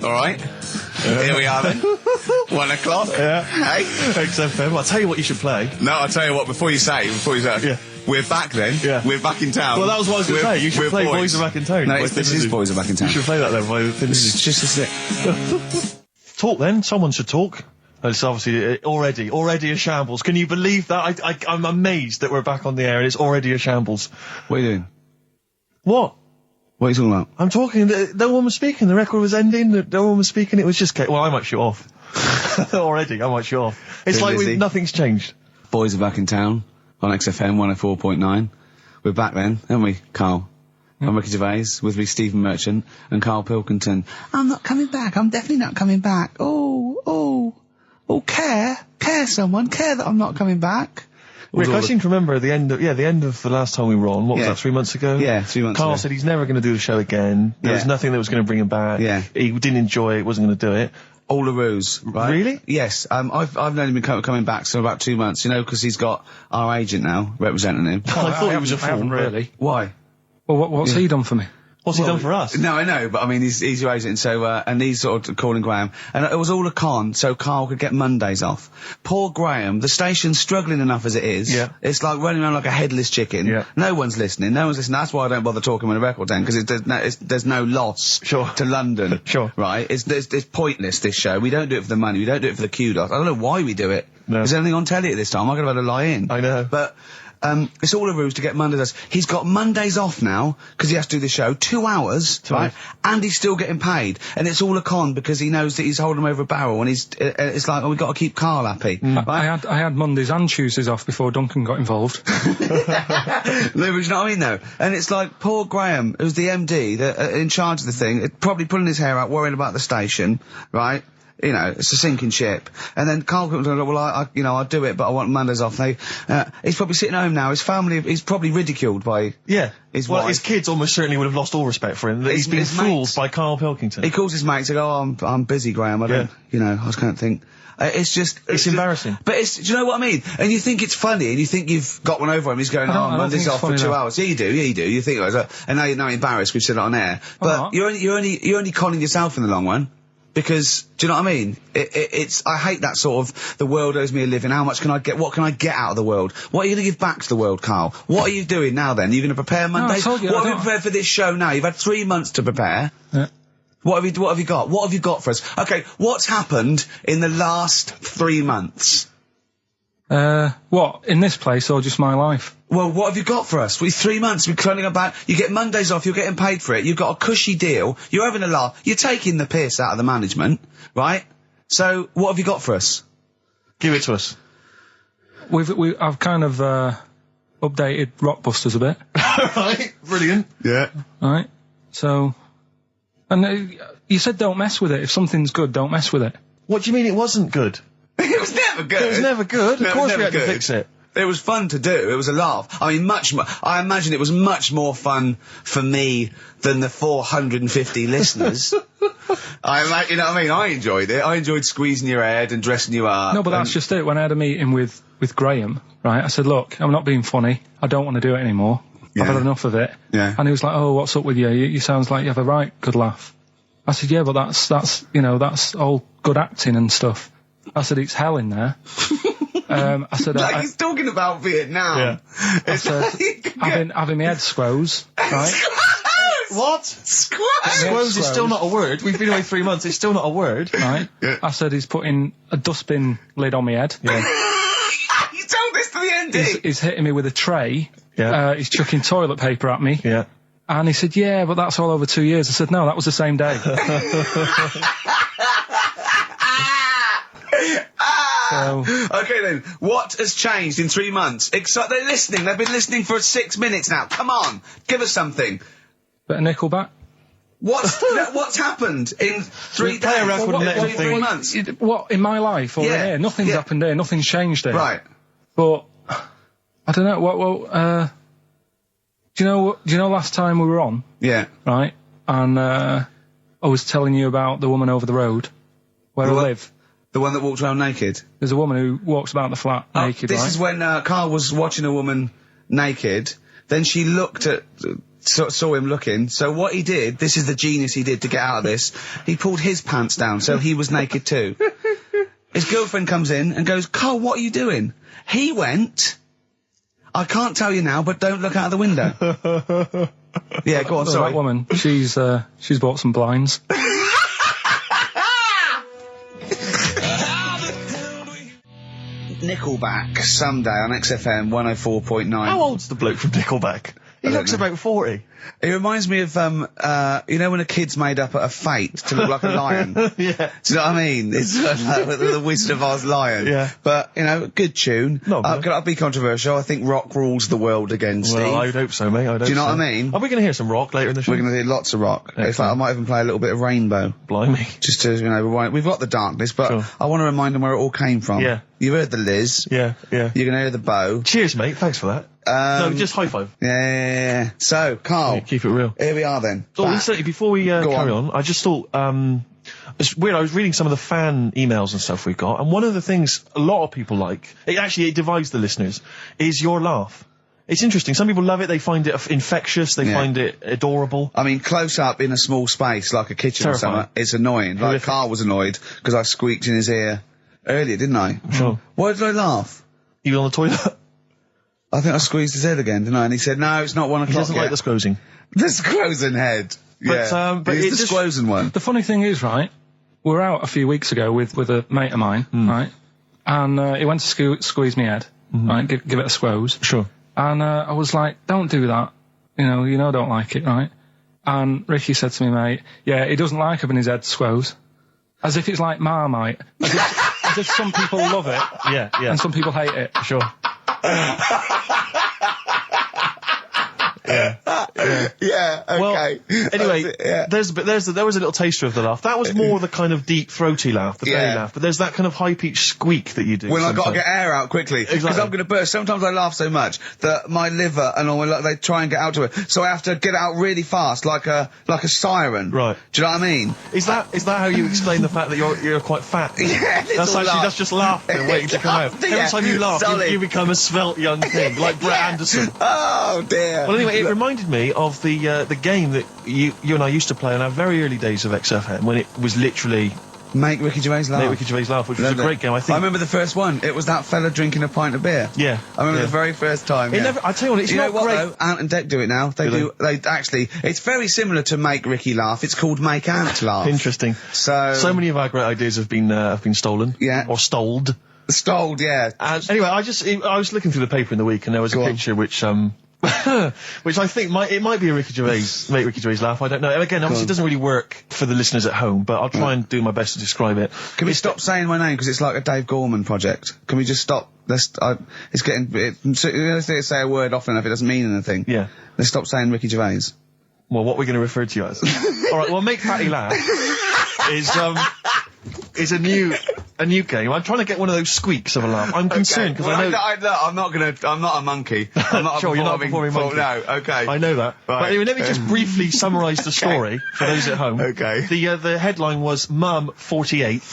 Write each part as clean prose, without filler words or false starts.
Alright? Here we are then. 1 o'clock. Yeah. Hey? XFM. I'll tell you what you should play. No, I'll tell you what, before you say, Yeah. we're back then. Yeah. We're back in town. Well, that was what I was going to say. You should play Boys Are Back in Town. No, this is Boys Are Back in Town. You should play that then. It's just a Talk then. Someone should talk. It's obviously already a shambles. Can you believe that? I'm amazed that we're back on the air and it's already a shambles. What are you doing? What? What are you talking about? I'm talking. No one was speaking. The record was ending. No one was speaking. It was just. Well, I might shut off. Already, I might shut off. It's like nothing's changed. Boys Are Back in Town on XFM 104.9. We're back then, aren't we, Carl? I'm Ricky Gervais, with me Stephen Merchant and Karl Pilkington. I'm not coming back. I'm definitely not coming back. Oh, care that I'm not coming back. Rick, I seem to remember the end of the last time we were on. What was that, 3 months ago? Yeah, 3 months ago. Carl said he's never going to do the show again. There was nothing that was going to bring him back. Yeah. He didn't enjoy it, wasn't going to do it. All a ruse, right? Really? Yes. I've known him coming back for about 2 months, because he's got our agent now representing him. I thought he was a fool. I haven't really. Why? Well, what's he done for me? What's he done for us? No, I know, but I mean, he's your agent, so, and he's sort of calling Graham. And it was all a con, so Carl could get Mondays off. Poor Graham, the station's struggling enough as it is. Yeah. It's like running around like a headless chicken. Yeah. No one's listening. That's why I don't bother talking on the record then, because there's no loss to London. Sure. Right? It's pointless, this show. We don't do it for the money. We don't do it for the kudos. I don't know why we do it. No. Is there anything on telly at this time? I could have had a lie in. I know. But, it's all a ruse to get Mondays. He's got Mondays off now, because he has to do the show, 2 hours, right? And he's still getting paid. And it's all a con, because he knows that he's holding him over a barrel, and it's like, we've got to keep Carl happy. Right? I had Mondays and Tuesdays off before Duncan got involved. No, but you know what I mean, though? And it's like, poor Graham, who's the MD, in charge of the thing, probably pulling his hair out, worrying about the station, right? It's a sinking ship. And then Karl comes along, well, I'll do it, but I want Mondays off. He's probably sitting home now. His family, he's probably ridiculed by his wife. His kids almost certainly would have lost all respect for him. He's been fooled by Karl Pilkington. He calls his mates and goes, I'm busy, Graham. I don't, I just can't think. It's embarrassing. But do you know what I mean? And you think it's funny, and you think you've got one over him. He's going, Monday's off for 2 hours. Yeah, you do. You think, and now you're embarrassed. We've said it on air. But you're only conning yourself in the long run. Because, do you know what I mean? I hate that sort of, the world owes me a living, what can I get out of the world? What are you going to give back to the world, Carl? What are you doing now then? Are you going to prepare Mondays? What have you prepared for this show now? You've had 3 months to prepare. Yeah. What have you got? What have you got for us? Okay, what's happened in the last 3 months? What? In this place or just my life? Well, what have you got for us? With 3 months, we're cloning about. You get Mondays off, you're getting paid for it, you've got a cushy deal, you're having a laugh, you're taking the piss out of the management, right? So, what have you got for us? Give it to us. I've kind of, updated Rockbusters a bit. Right, brilliant. Yeah. Right? So, and you said don't mess with it. If something's good, don't mess with it. What do you mean it wasn't good? It was never good. It was never good. No, of course we had good. to fix it. It was fun to do. It was a laugh. I mean, I imagine it was much more fun for me than the 450 listeners. You know what I mean? I enjoyed it. I enjoyed squeezing your head and dressing you up. No, but that's just it. When I had a meeting with Graham, right, I said, look, I'm not being funny. I don't want to do it anymore. Yeah. I've had enough of it. Yeah. And he was like, oh, what's up with you? You sounds like you have a right good laugh. I said, yeah, but that's all good acting and stuff. I said, it's hell in there. I said, like he's talking about Vietnam. Yeah. I said, having my head squoze, right? What? Squoze is still not a word. We've been away 3 months. It's still not a word. Right? Yeah. I said, he's putting a dustbin lid on my head. Yeah. You told this to the MD. He's hitting me with a tray. Yeah. He's chucking toilet paper at me. Yeah. And he said, yeah, but that's all over 2 years. I said, no, that was the same day. Okay then, what has changed in 3 months? They're listening, they've been listening for 6 minutes now. Come on, give us something. Bit of Nickelback. What's happened in 3 days? Play a record and let him 3 months? What, in my life or in here? Nothing's happened here, nothing's changed here. Right. But, I don't know, do you know last time we were on? Yeah. Right? And, I was telling you about the woman over the road, where I live. The one that walked around naked? There's a woman who walks about the flat naked, This is when Carl was watching a woman naked, then she looked at saw him looking. So what he did, this is the genius he did to get out of this, he pulled his pants down so he was naked too. His girlfriend comes in and goes, Carl, what are you doing? He went, I can't tell you now, but don't look out of the window. Yeah, go on, sorry. That woman, she's bought some blinds. Nickelback, Someday on XFM 104.9. How old's the bloke from Nickelback? He looks about 40. It reminds me of, you know when a kid's made up at a fete to look like a lion? Yeah. Do you know what I mean? It's like the Wizard of Oz lion. Yeah. But, you know, good tune. I'll be controversial. I think rock rules the world again, Steve. Well, I'd hope so, mate. Do you know what I mean? Are we going to hear some rock later in the show? We're going to hear lots of rock. Excellent. In fact, I might even play a little bit of Rainbow. Blimey. Just to, you know, we've got the darkness, but Sure. I want to remind them where it all came from. Yeah. You've heard the Liz. Yeah. You're going to hear the Bow. Cheers, mate. Thanks for that. No, just high five. Yeah. So, Carl. Yeah, keep it real. Here we are then. Oh, incidentally, before we carry on, I just thought, it's weird, I was reading some of the fan emails and stuff we've got, and one of the things a lot of people like, it divides the listeners, is your laugh. It's interesting. Some people love it, they find it infectious, they find it adorable. I mean, close up in a small space, like a kitchen Terrifying. or something, it's annoying. Like, Carl was annoyed, because I squeaked in his ear earlier, didn't I? Sure. Why did I laugh? You on the toilet? I think I squeezed his head again, didn't I? And he said, no, it's not 1 o'clock He doesn't yet. like the squozing. The squozing head. But it's the squozing one. The funny thing is, right, we were out a few weeks ago with a mate of mine, right, and he went to squeeze me head, right, give it a squoze. Sure. And I was like, don't do that. You know I don't like it, right? And Ricky said to me, mate, yeah, he doesn't like having his head squoze. As if it's like Marmite. As if some people love it. Yeah. And some people hate it. Sure. Yeah, okay. Well, anyway, there was a little taster of the laugh. That was more the kind of deep, throaty laugh, the belly laugh. But there's that kind of high-pitched squeak that you do. When I've got to get air out quickly. Because I'm going to burst. Sometimes I laugh so much that my liver and all, they try and get out to it. So I have to get it out really fast, like a siren. Right. Do you know what I mean? Is that how you explain the fact that you're quite fat? Yeah, that's just laughing waiting to come out. Every time you laugh, you become a svelte young thing, like Brett Anderson. Oh, dear. Well, anyway, it reminded me of the game that you and I used to play in our very early days of XFM, when it was literally Make Ricky Gervais laugh. Make Ricky Gervais laugh, which was a great game, I think. I remember the first one. It was that fella drinking a pint of beer. Yeah. I remember the very first time. I tell you what, it's not great. Though? Ant and Dec do it now. They actually, it's very similar to Make Ricky Laugh. It's called Make Ant Laugh. Interesting. So many of our great ideas have been stolen. Yeah. Or stoled. Stoled, yeah. Anyway, I was looking through the paper in the week, and there was a picture which which I think might be a Ricky Gervais, Make Ricky Gervais laugh. I don't know. Again, obviously it doesn't really work for the listeners at home, but I'll try and do my best to describe it. Can we stop saying my name, because it's like a Dave Gorman project? Can we just stop? It's getting, let's say a word often enough, it doesn't mean anything. Yeah. Let's stop saying Ricky Gervais. Well, what we're going to refer to you as. Alright, well, Make Patty Laugh is a new game. I'm trying to get one of those squeaks of a laugh. I'm concerned because I know. I'm not a monkey. I'm not sure, you're not a performing monkey. No, okay. I know that. Right. But anyway, let me just briefly summarise the story for those at home. Okay. The headline was Mum 48,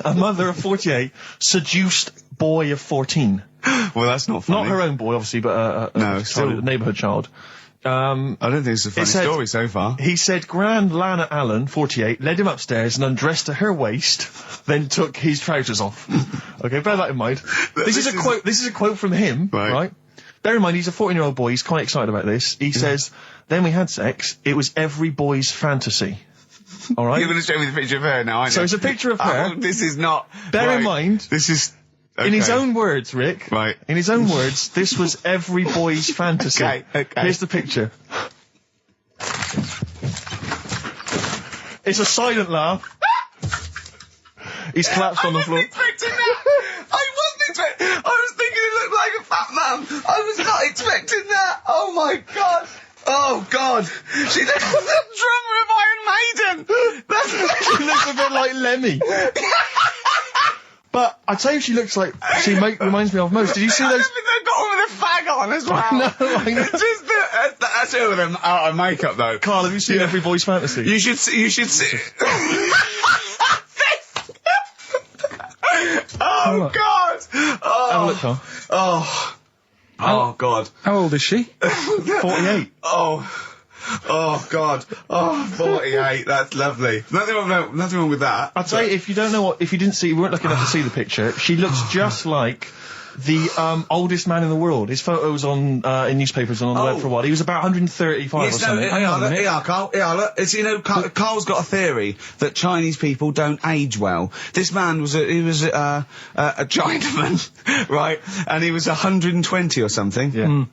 a mother of 48, seduced boy of 14. Well, that's not funny. Not her own boy, obviously, but a neighbourhood child. I don't think it's a funny story so far. He said Grand Lana Allen, 48, led him upstairs and undressed to her waist, then took his trousers off. Okay, bear that in mind. This is a quote from him, right? Bear in mind, he's a 14-year-old boy, he's quite excited about this. He says, then we had sex, it was every boy's fantasy. Alright? You're going to show me the picture of her now, aren't you? So it's a picture of her. Oh, this is not... Bear in mind... This is... Okay. In his own words, Rick. Right. In his own words, this was every boy's fantasy. Okay. Here's the picture. It's a silent laugh. He's collapsed on the floor. I wasn't expecting that. I was thinking it looked like a fat man. I was not expecting that. Oh my god. Oh god. She looks like the drummer of Iron Maiden. She looks a bit like Lemmy. But I tell you, she looks like reminds me of most. Did you see those? They've got one with a fag on as well. I know. It's just that's her with them out of makeup though. Carl, have you seen Every Boy's Fantasy? You should see. Oh god. Oh. Have a look, Carl. Oh god. How old is she? 48. Oh. Oh, God. Oh, 48. That's lovely. Nothing wrong with that. I'd say if you don't know if you weren't lucky enough to see the picture, she looks just like the oldest man in the world. His photos on in newspapers and on the web for a while. He was about 135 or something. Carl. Look. It's, Carl's got a theory that Chinese people don't age well. This man was a Chinaman, right? And he was 120 or something. Yeah.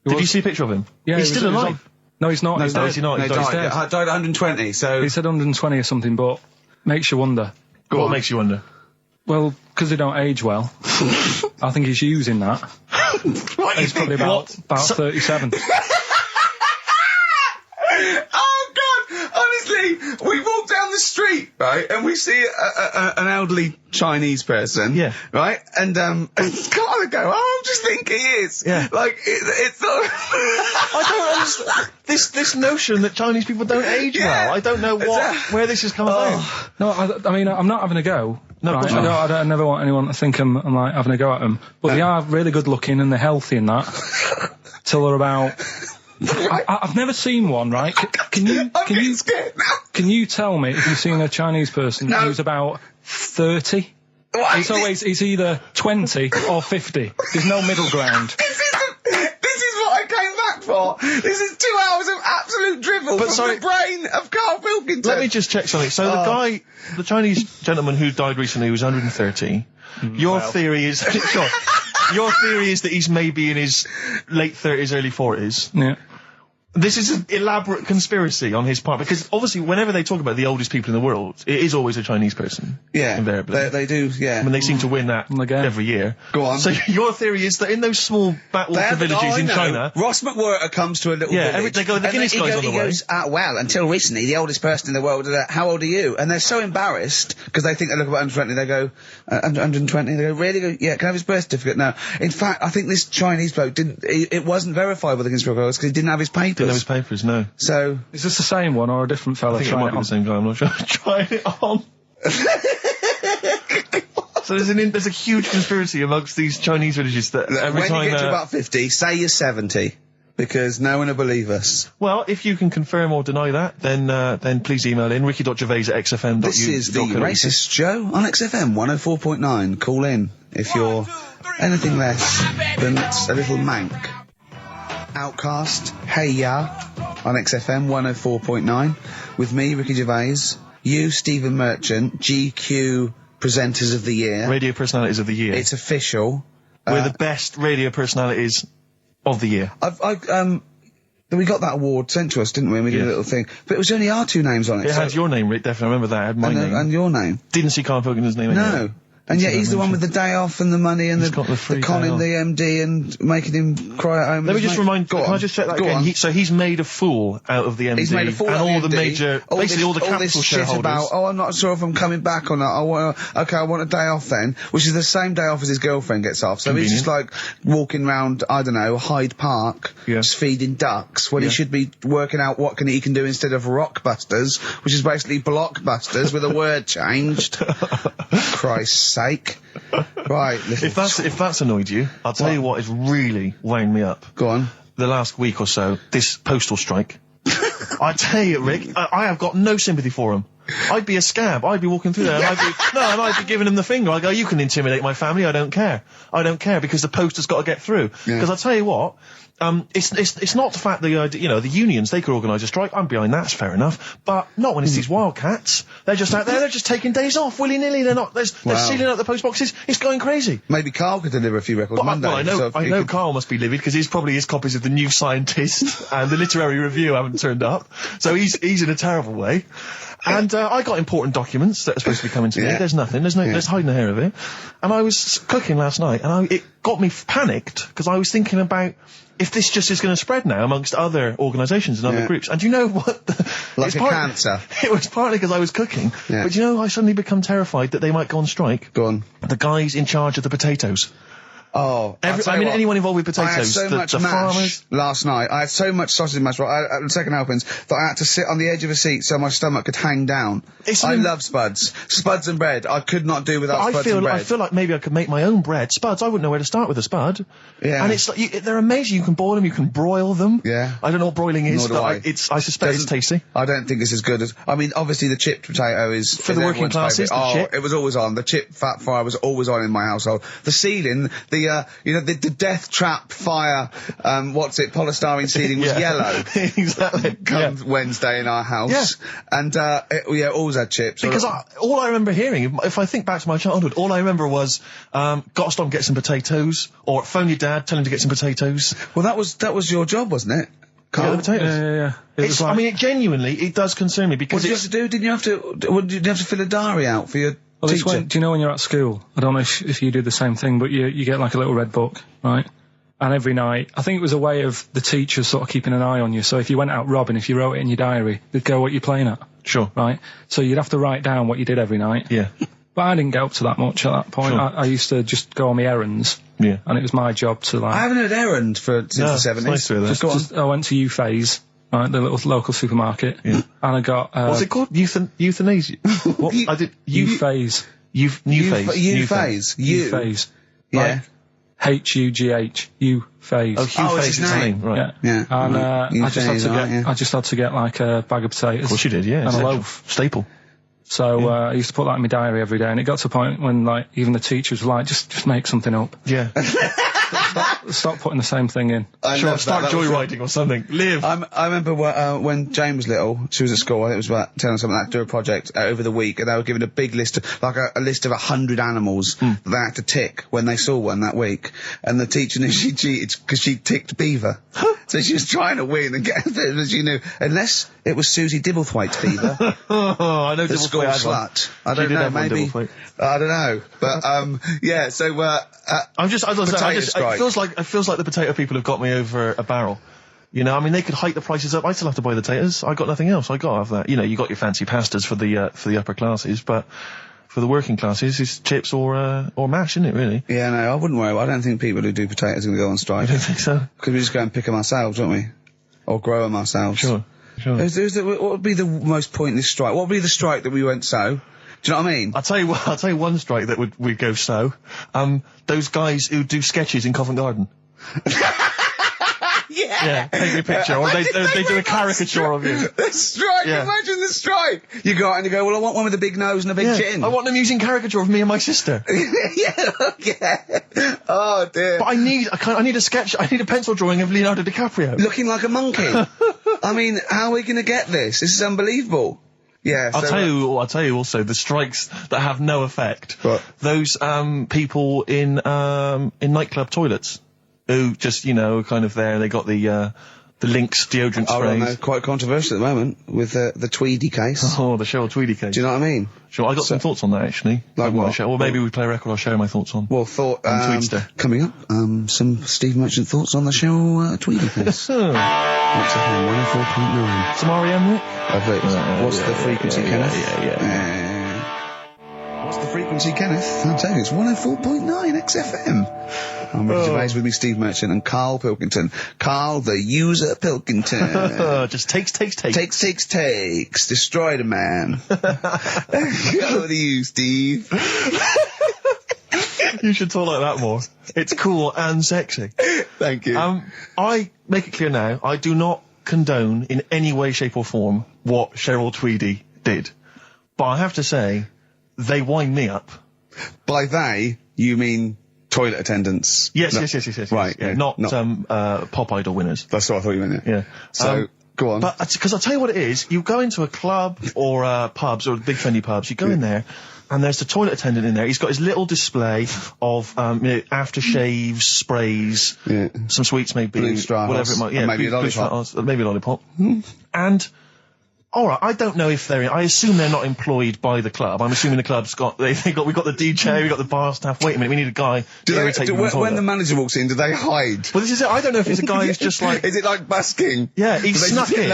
Did you see a picture of him? Yeah, he's still alive. No, he's not. No, he's not. He died at 120. So he said 120 or something, but makes you wonder. What makes you wonder? Well, because they don't age well. I think he's using that. He's probably about 37. Oh, God! Honestly, we walk down the street, right, and we see an elderly Chinese person, right, and Carl would go, I just think he is. Yeah. Like, it's not... I don't understand. This notion that Chinese people don't age well, I don't know where this has come about. No, I mean, I'm not having a go. No, right? I never want anyone to think I'm like having a go at them. But they are really good looking and they're healthy and that. Till they're about... I've never seen one, right? Can you tell me if you've seen a Chinese person who's about 30? It's either 20 or 50. There's no middle ground. This is what I came back for. This is 2 hours of absolute drivel from the brain of Karl Pilkington. Let me just check something. So the Chinese gentleman who died recently was 130. Your theory is your theory is that he's maybe in his late 30s, early 40s. Yeah. This is an elaborate conspiracy on his part, because obviously whenever they talk about the oldest people in the world, it is always a Chinese person. Yeah. Invariably. They do, yeah. I mean, they seem to win that every year. Go on. So your theory is that in those small backwater villages in China... Ross McWhirter comes to a little village. They go, the Guinness guy's on the way. He goes, well, until recently, the oldest person in the world, how old are you? And they're so embarrassed, because they think they look about 120, they go, 120, they go, really? Yeah, can I have his birth certificate? No. In fact, I think this Chinese bloke it wasn't verified by the conspiracy because he didn't have his papers. Didn't have his papers, no. So... Is this the same one or a different fella? I think it might be the same guy, I'm not sure. Try it on. So there's a huge conspiracy amongst these Chinese villages that every time... When you get to about 50, say you're 70. Because no one will believe us. Well, if you can confirm or deny that, then please email in ricky.gervais@xfm.uk. This is the Racist Show on XFM 104.9. Call in if you're anything less than a little mank. Outcast, Hey Ya, on XFM 104.9, with me, Ricky Gervais, you, Stephen Merchant, GQ Presenters of the Year. Radio Personalities of the Year. It's official. We're the best radio personalities of the year. We got that award sent to us, didn't we? And we did a little thing. But it was only our two names on it. It had your name, Rick, definitely. I remember that. It had my name. And your name. Didn't see Karl Pilkington's name anyway. No. And yet he's the one with the day off and the money and the conning the MD and making him cry at home. Let me just remind... Can I just check that again? So he's made a fool out of the MD. He's made a fool and all the major... Basically all the capital shareholders. About, I'm not sure if I'm coming back or not. I want a day off then. Which is the same day off as his girlfriend gets off. So he's just like walking around, I don't know, Hyde Park, just feeding ducks, when he should be working out what he can do instead of Rockbusters, which is basically Blockbusters with a word changed. Christ's sake. Right. If that's annoyed you, I'll tell you what is really weighing me up. Go on. The last week or so, this postal strike. I tell you, Rick, I have got no sympathy for him. I'd be a scab. I'd be walking through there and I'd be giving him the finger. I'd go, you can intimidate my family. I don't care. I don't care because the post has got to get through. Because I'll tell you what, it's not the fact that, the unions, they could organise a strike. I'm behind that, it's fair enough. But not when it's these wildcats. They're just out there, they're just taking days off, willy-nilly. They're sealing up the post boxes. It's going crazy. Maybe Carl could deliver a few records Monday. Well, I know Carl must be livid because probably his copies of the New Scientist and the Literary Review haven't turned up. So he's in a terrible way. And I got important documents that are supposed to be coming to me. There's nothing. There's hiding a hair of it. And I was cooking last night, and it got me panicked because I was thinking about if this just is going to spread now amongst other organisations and other groups. And you know what? Like a cancer. It was partly because I was cooking. Yeah. But I suddenly become terrified that they might go on strike. Go on. The guys in charge of the potatoes. Oh, anyone involved with potatoes. I had so much mash farmers. last night. I had so much sausage mash at the second helpings that I had to sit on the edge of a seat so my stomach could hang down. I love spuds. Spuds and bread. I could not do without spuds and bread. I feel like maybe I could make my own bread. Spuds, I wouldn't know where to start with a spud. Yeah. And it's like, they're amazing. You can boil them, you can broil them. Yeah. I don't know what broiling is, Nor do but I suspect it's tasty. I don't think it's as good as... I mean, obviously the chipped potato is... For the working classes, it was always on. The chip fat fire was always on in my household. The ceiling, the death trap fire, polystyrene ceiling was yellow. Exactly. Come Wednesday in our house. Yeah. And, always had chips. Because all I remember hearing, if I think back to my childhood, all I remember was, gotta stop and get some potatoes, or phone your dad, tell him to get some potatoes. Well, that was your job, wasn't it? Carl? The potatoes. Yeah. I mean, genuinely, it does concern me because what did you have to do? Didn't you have to fill a diary out for your teacher? Do you know when you're at school? I don't know if you do the same thing, but you get like a little red book, right? And every night, I think it was a way of the teachers sort of keeping an eye on you. So if you went out robbing, if you wrote it in your diary, they'd go what you're playing at. Sure. Right? So you'd have to write down what you did every night. Yeah. But I didn't get up to that much at that point. Sure. I used to just go on my errands. Yeah. And it was my job to like... I haven't had errand since the 70s. Nice to hear that. I went to U-Phase, right, the little local supermarket. Yeah. And I got... what's it called? Euthanasia? What? I did... U-Phase. U-Phase. U-Phase. Yeah. H-U-G-H. U-Phase. Oh, Hugh Phase is his name, right. Yeah. And I just had to get like a bag of potatoes. Of course you did, yeah. And a loaf. Staple. So I used to put that in my diary every day, and it got to a point when like even the teachers were like, just make something up. Yeah. Stop putting the same thing in. Start joyriding or something. Live. I remember when Jane was little, she was at school, I think it was about 10 or something, like, do a project over the week, and they were given a big list, like a list of 100 animals that they had to tick when they saw one that week. And the teacher knew she cheated because she ticked beaver. So she was trying to win and get it, but she knew, unless it was Susie Dibblethwaite's beaver. I know the school slut. I don't know, maybe. I don't know. But, so, it feels like the potato people have got me over a barrel. You know, I mean, they could hike the prices up. I still have to buy the potatoes. I got nothing else. I got to have that. You know, you got your fancy pastas for the upper classes, but for the working classes, it's chips or mash, isn't it, really? Yeah, no, I wouldn't worry. I don't think people who do potatoes are going to go on strike. I don't think so. Because we just go and pick them ourselves, don't we? Or grow them ourselves. Sure. What would be the most pointless strike? What would be the strike that we went so? Do you know what I mean? I'll tell you one strike that would go so. Those guys who do sketches in Covent Garden. Yeah, take your picture, or they do a caricature of you. The strike, imagine the strike! You go out and you go, well, I want one with a big nose and a big chin. I want them using caricature of me and my sister. Yeah. Oh, dear. But I need a sketch, I need a pencil drawing of Leonardo DiCaprio. Looking like a monkey. I mean, how are we going to get this? This is unbelievable. Yeah. I'll tell you also, the strikes that have no effect. What? Those, people in nightclub toilets. Who just, kind of there, they got the Lynx deodorant sprays. Oh, no, quite controversial at the moment with the Tweedy case. Oh, the Cheryl Tweedy case. Do you know what I mean? Sure, I got some thoughts on that, actually. Like what? Or maybe we play a record, I'll share my thoughts on. Well, coming up, some Steve Merchant thoughts on the Cheryl Tweedy case. XFM 104.9. Some R.E.M., Rick? What's the frequency, Kenneth? What's the frequency, Kenneth? I'll tell you, it's 104.9 XFM. I'm Ricky Gervais with me, Steve Merchant, and Karl Pilkington. Karl, the user Pilkington. Just takes. Takes. Destroyed a man. Over to you, Steve. You should talk like that more. It's cool and sexy. Thank you. I make it clear now, I do not condone in any way, shape or form what Cheryl Tweedy did. But I have to say, they wind me up. By they, you mean toilet attendants? Yes. Right. Yeah, not Pop Idol winners. That's what I thought you meant, yeah. So, go on. But, because I'll tell you what it is, you go into a club or pubs, or big friendly pubs, you go in there, and there's the toilet attendant in there. He's got his little display of, aftershaves, sprays, some sweets maybe, whatever it might, maybe a lollipop. Maybe a lollipop. And, alright, I don't know if I assume they're not employed by the club. I'm assuming the club's we've got the DJ, we've got the bar staff. Wait a minute, we need a guy to irritate you. When the manager walks in, do they hide? Well, this is it. I don't know if it's a guy who's just like... Is it like busking? Yeah, he snuck in.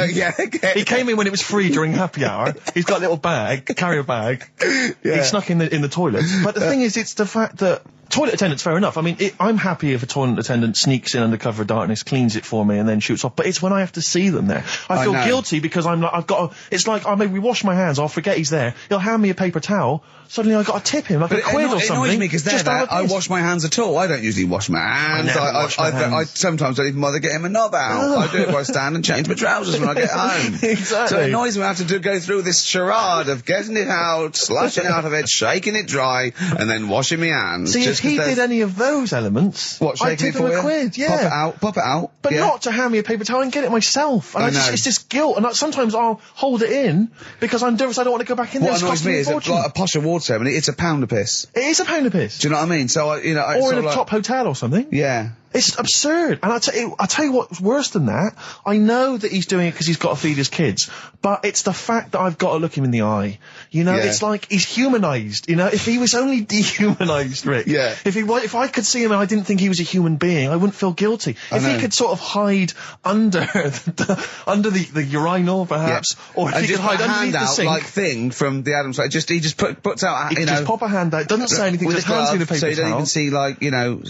He came in when it was free during happy hour. He's got a little carrier bag. Yeah. He snuck in the toilet. But the thing is, it's the fact that toilet attendants, fair enough. I mean, I'm happy if a toilet attendant sneaks in under cover of darkness, cleans it for me, and then shoots off. But it's when I have to see them there. I feel guilty because I've got to, it's like, I maybe wash my hands, I'll forget he's there, he'll hand me a paper towel, suddenly I've got to tip him like a quid or something. It annoys me because I wash my hands at all. I don't usually wash my hands. I sometimes don't even bother getting my knob out. I do it by stand and change my trousers when I get home. Exactly. So it annoys me I have to go through this charade of getting it out, slushing out of it, shaking it dry, and then washing my hands. See, if he did any of those elements, I'd tip him a quid, yeah. Pop it out. But not to hand me a paper towel and get it myself. And it's just guilt. And sometimes I'll hold it in because I'm nervous I don't want to go back in there. What annoys me is like a posh award ceremony, it's £1 a piss. It is £1 a piss. Do you know what I mean? So, or in a top hotel or something. Yeah. It's absurd. And I'll tell you what's worse than that. I know that he's doing it because he's got to feed his kids, but it's the fact that I've got to look him in the eye. You know, it's like he's humanised. You know, if he was only dehumanised, Rick. Yeah. If I could see him and I didn't think he was a human being, I wouldn't feel guilty. If he could sort of hide under the urinal, perhaps, or if he could hide underneath the sink. Like thing from the Adams, like he just puts out, he just pop a hand out, doesn't say anything, just hands me the paper towel. So you don't even see, like, you know,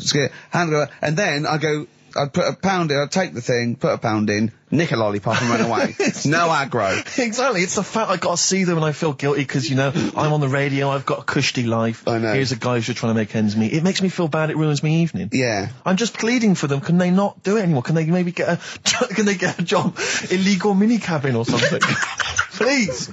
hand over, and then I'd put £1 in, I'd take the thing, put £1 in, nick a lollipop and run away. No aggro. Exactly. It's the fact I've got to see them and I feel guilty because, you know, I'm on the radio, I've got a cushy life. I know. Here's a guy who's just trying to make ends meet. It makes me feel bad, it ruins my evening. Yeah. I'm just pleading for them. Can they not do it anymore? Can they maybe get a job, illegal mini cabin or something? Please.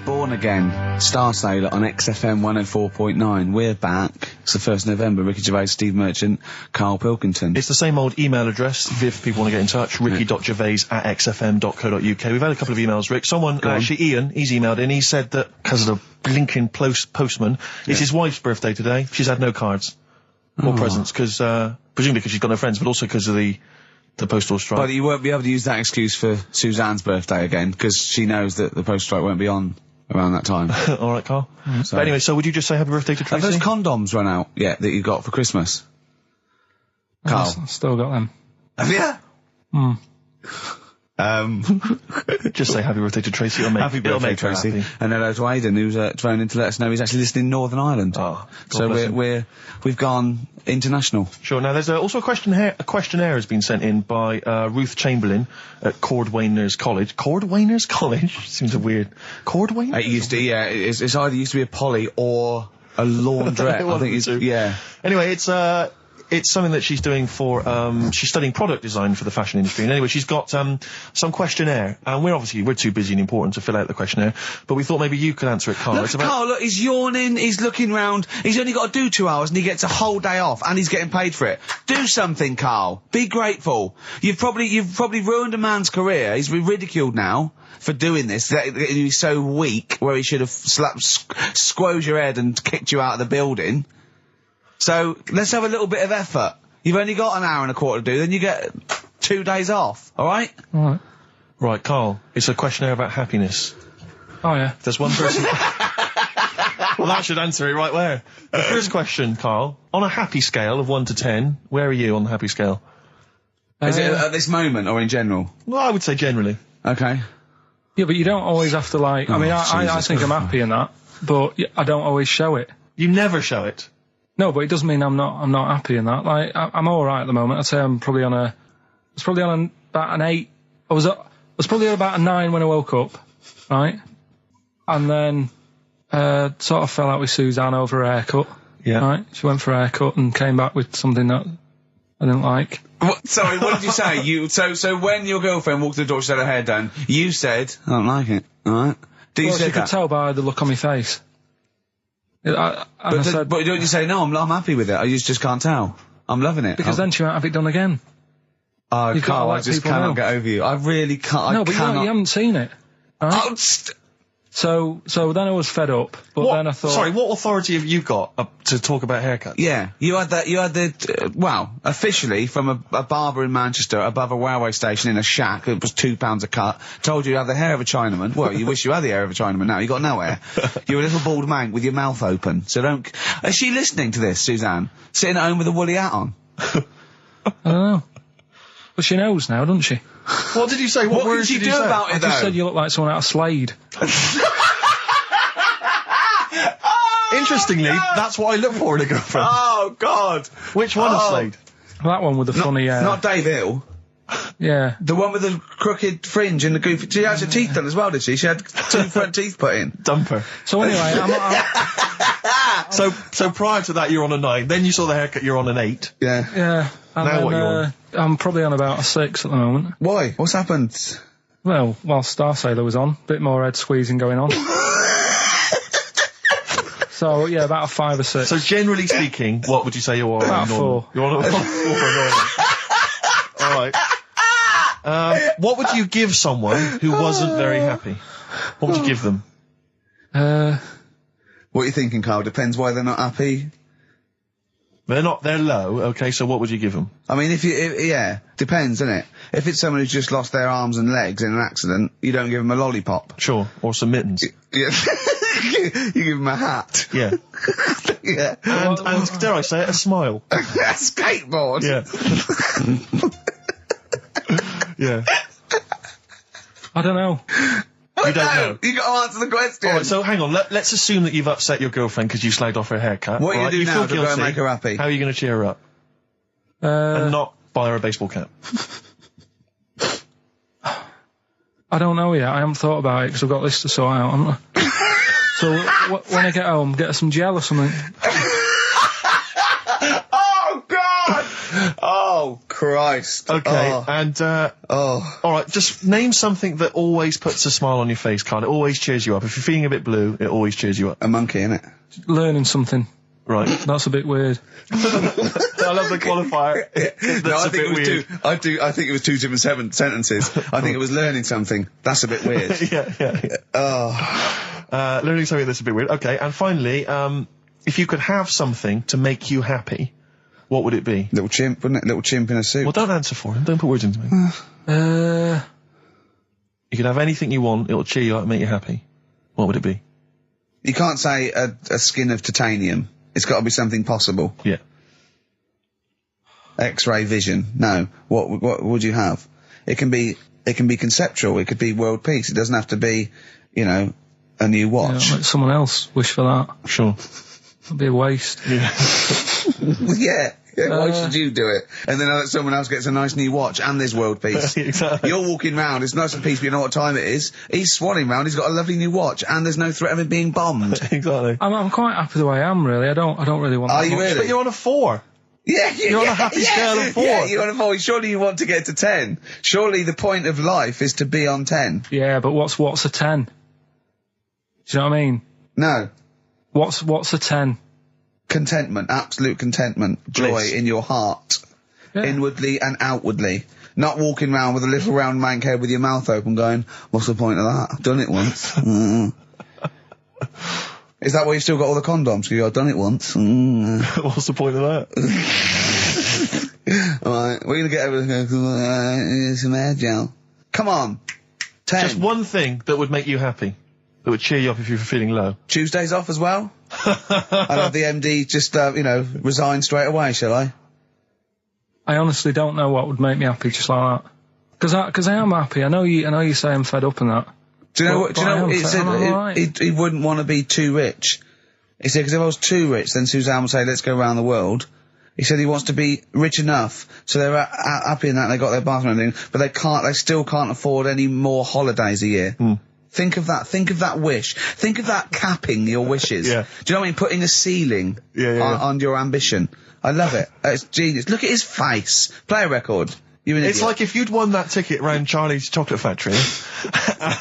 Born Again, Star Sailor on XFM 104.9. We're back. It's the 1st November. Ricky Gervais, Steve Merchant, Karl Pilkington. It's the same old email address if people want to get in touch. ricky.gervais@xfm.co.uk. We've had a couple of emails, Rick. Someone, actually Ian, he's emailed in. He said that because of the blinking postman, it's his wife's birthday today. She's had no cards or presents because, presumably because she's got no friends, but also because of the postal strike. But you won't be able to use that excuse for Suzanne's birthday again because she knows that the postal strike won't be on around that time. All right, Carl. So. But anyway, so would you just say happy birthday to Tracy? Have those condoms run out yet that you got for Christmas? Carl? I've still got them. Have you? Just say happy birthday to Tracy. Happy birthday, Tracy. Happy. And hello to Aidan, who's phoned in to let us know he's actually listening in Northern Ireland. Oh, so we've gone international. Sure. Now there's also a questionnaire has been sent in by Ruth Chamberlain at Cordwainers College. Cordwainers College seems a weird. Cordwainers. It used to, yeah. It's either used to be a poly or a laundrette. I think it's Anyway, it's something that she's doing for, she's studying product design for the fashion industry. And anyway, she's got, some questionnaire. And we're too busy and important to fill out the questionnaire. But we thought maybe you could answer it, Carl. Carl, look, he's yawning, he's looking round. He's only got to do 2 hours and he gets a whole day off and he's getting paid for it. Do something, Carl. Be grateful. You've probably ruined a man's career. He's been ridiculed now for doing this. He's so weak where he should have squoze your head and kicked you out of the building. So, let's have a little bit of effort. You've only got an hour and a quarter to do, then you get 2 days off, alright? Alright. Right, Carl, it's a questionnaire about happiness. Oh, yeah. There's one person... Well, that should answer it right where. The first question, Carl, on a happy scale of 1 to 10, where are you on the happy scale? Is it at this moment or in general? Well, I would say generally. Okay. Yeah, but you don't always have to, like... I think I'm happy in that, but I don't always show it. You never show it? No, but it doesn't mean I'm not happy in that. Like, I'm alright at the moment. I'd say I'm probably on about an 8. I was probably on about a 9 when I woke up, right? And then, sort of fell out with Suzanne over a haircut. Yeah. Right? She went for a haircut and came back with something that I didn't like. Sorry, what did you say? So when your girlfriend walked to the door, she had her hair done, you said, I don't like it, alright? She could tell by the look on my face. But don't you say, no, I'm happy with it, I just can't tell. I'm loving it. Because then she won't have it done again. Oh, Carl, I just cannot get over you. I really can't. No, but you haven't seen it. Right? Oh, So then I was fed up, but then I thought... Sorry, what authority have you got to talk about haircuts? Yeah, you had officially from a barber in Manchester above a railway station in a shack, it was £2 a cut, told you had the hair of a Chinaman. Well, you wish you had the hair of a Chinaman now, you got no hair. You're a little bald man with your mouth open, so don't... Is she listening to this, Suzanne? Sitting at home with a woolly hat on? I don't know. Well, she knows now, doesn't she? What did you say? What did you do about it, though? I just said you look like someone out of Slade. Interestingly, that's what I look for in a girlfriend. Oh, God. Which one, Slade? That one with the funny hair. Not Dave Hill. Yeah. The one with the crooked fringe and the goofy... She had her teeth done as well, did she? She had 2 front teeth put in. Dumper. So anyway, So prior to that, you're on a 9. Then you saw the haircut, you're on an 8. Yeah. Yeah. And now then, what you're on? I'm probably on about a 6 at the moment. Why? What's happened? Well, while Star Sailor was on, bit more head squeezing going on. So, yeah, about a 5 or 6. So generally speaking, what would you say you are? About 4. You're on a 4. Alright. What would you give someone who wasn't very happy? What would you give them? What are you thinking, Carl? Depends why they're not happy. They're low, okay, so what would you give them? I mean, yeah, depends, doesn't it? If it's someone who's just lost their arms and legs in an accident, you don't give them a lollipop. Sure, or some mittens. Yeah. You give them a hat. Yeah. Yeah. And dare I say it, a smile. A skateboard. Yeah. Yeah. I don't know. You don't know. You got to answer the question. Alright, so hang on, let's assume that you've upset your girlfriend because you slagged off her haircut. What are you going to do now to feel go and make her happy? How are you going to cheer her up? And not buy her a baseball cap. I don't know yet. I haven't thought about it because I've got this to sort out, haven't I? So when I get home, get her some gel or something. Oh, God! Oh, Christ. Okay, Oh. and, alright, just name something that always puts a smile on your face, Carl. It always cheers you up. If you're feeling a bit blue, it always cheers you up. A monkey, innit? Learning something. Right. That's a bit weird. I love the qualifier. No, I think it was 2 different sentences. I think it was learning something. That's a bit weird. Yeah. Oh. Learning something that's a bit weird. Okay, and finally, if you could have something to make you happy, what would it be? Little chimp, wouldn't it? Little chimp in a suit. Well, don't answer for him. Don't put words into me. You could have anything you want. It'll cheer you up and make you happy. What would it be? You can't say a skin of titanium. It's got to be something possible. Yeah. X-ray vision. No. What would you have? It can be conceptual. It could be world peace. It doesn't have to be, a new watch. Yeah, let someone else wish for that. Sure. That'd be a waste. Yeah. Yeah. Why should you do it? And then someone else gets a nice new watch and there's world peace. Exactly. You're walking round, it's nice and peaceful, you know what time it is. He's swanning round, he's got a lovely new watch and there's no threat of him being bombed. Exactly. I'm quite happy the way I am, really. I don't really want Are that you much. really? But you're on a 4. Yeah, you're on a happy scale of 4. Yeah, you're on a 4. Surely you want to get to 10. Surely the point of life is to be on 10. Yeah, but what's a 10? Do you know what I mean? No. What's a 10? Contentment, absolute contentment, joy Bliss. in your heart, Yeah. inwardly and outwardly. Not walking around with a little round mank head with your mouth open going, what's the point of that? I've done it once. Is that why you've still got all the condoms? I've done it once. What's the point of that? Alright, we're gonna get over some air gel. Come on. 10. Just one thing that would make you happy. That would cheer you up if you were feeling low. Tuesdays off as well? I'll have the MD just, resign straight away, shall I? I honestly don't know what would make me happy just like that. Because I am happy. I know you say I'm fed up and that. Do you know what? He said right. he wouldn't want to be too rich. He said, because if I was too rich, then Suzanne would say, let's go around the world. He said he wants to be rich enough, so they're happy in that, they got their bathroom and everything, but they still can't afford any more holidays a year. Think of that wish. Think of that capping your wishes. Yeah. Do you know what I mean? Putting a ceiling on your ambition. I love it. It's genius. Look at his face. Play a record. It's like if you'd won that ticket round Charlie's chocolate factory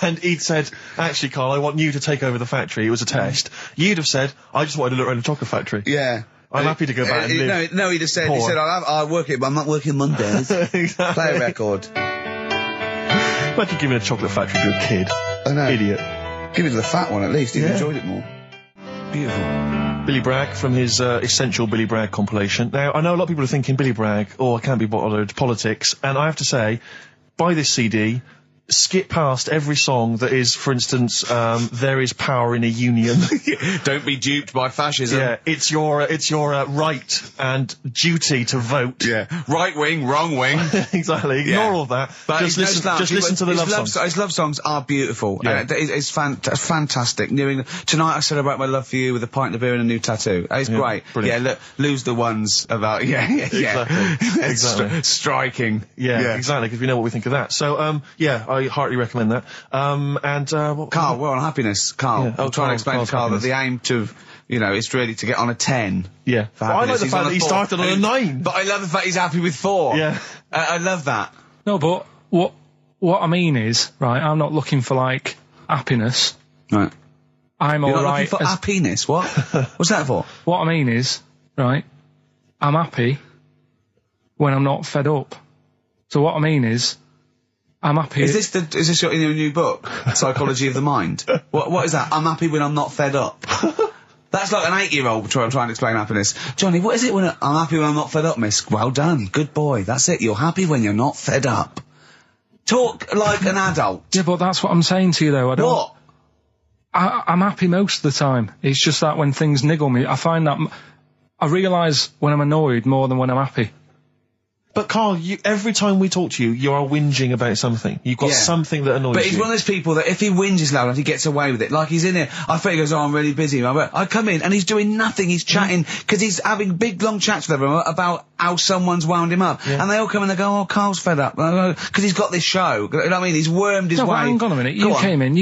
and he'd said, actually, Carl, I want you to take over the factory. It was a test. You'd have said, I just wanted to look around the chocolate factory. Yeah. I'm happy to go back and live. No, he'd have said, poor. I'll work it, but I'm not working Mondays. Exactly. Play a record. Imagine giving a chocolate factory to a kid. I know. Idiot. Give it to the fat one at least. He'd enjoyed it more. Beautiful. Billy Bragg from his Essential Billy Bragg compilation. Now, I know a lot of people are thinking Billy Bragg, I can't be bothered, politics, and I have to say, buy this CD, skip past every song that is, for instance, there is power in a union. Don't be duped by fascism. Yeah, it's your right and duty to vote. Yeah, right wing, wrong wing. Exactly. Ignore all that. But just listen to the love songs. His love songs are beautiful. Yeah. It's fantastic. Tonight I celebrate my love for you with a pint of beer and a new tattoo. It's great. Brilliant. Yeah, lose the ones about Exactly. Striking. Yeah, exactly. Because we know what we think of that. So I heartily recommend that. Carl, we're on happiness. Carl, Yeah. I'm trying to explain to Carl that the aim to, is really to get on a 10. Yeah. For I like happiness. the fact that he started on a 9. But I love the fact he's happy with 4. Yeah. I love that. No, but what I mean is, right, I'm not looking for, like, happiness. Right. I'm You're all not right. looking for happiness? What? What's that for? What I mean is, right, I'm happy when I'm not fed up. So what I mean is, I'm happy. Is this your new book, Psychology of the Mind? What is that? I'm happy when I'm not fed up. That's like an 8-year-old trying to explain happiness. Johnny, what is it when I'm happy when I'm not fed up, miss? Well done, good boy. That's it. You're happy when you're not fed up. Talk like an adult. Yeah, but that's what I'm saying to you, though. What? I'm happy most of the time. It's just that when things niggle me, I find that I realise when I'm annoyed more than when I'm happy. But Carl, every time we talk to you, you are whinging about something. You've got something that annoys you. But he's one of those people that if he whinges loud enough, he gets away with it. Like he's in here, I think he goes, I'm really busy. I come in and he's doing nothing. He's chatting, because he's having big, long chats with everyone about how someone's wound him up. Yeah. And they all come and they go, oh, Carl's fed up. Because he's got this show. You know what I mean? He's wormed his way. Hang on a minute. You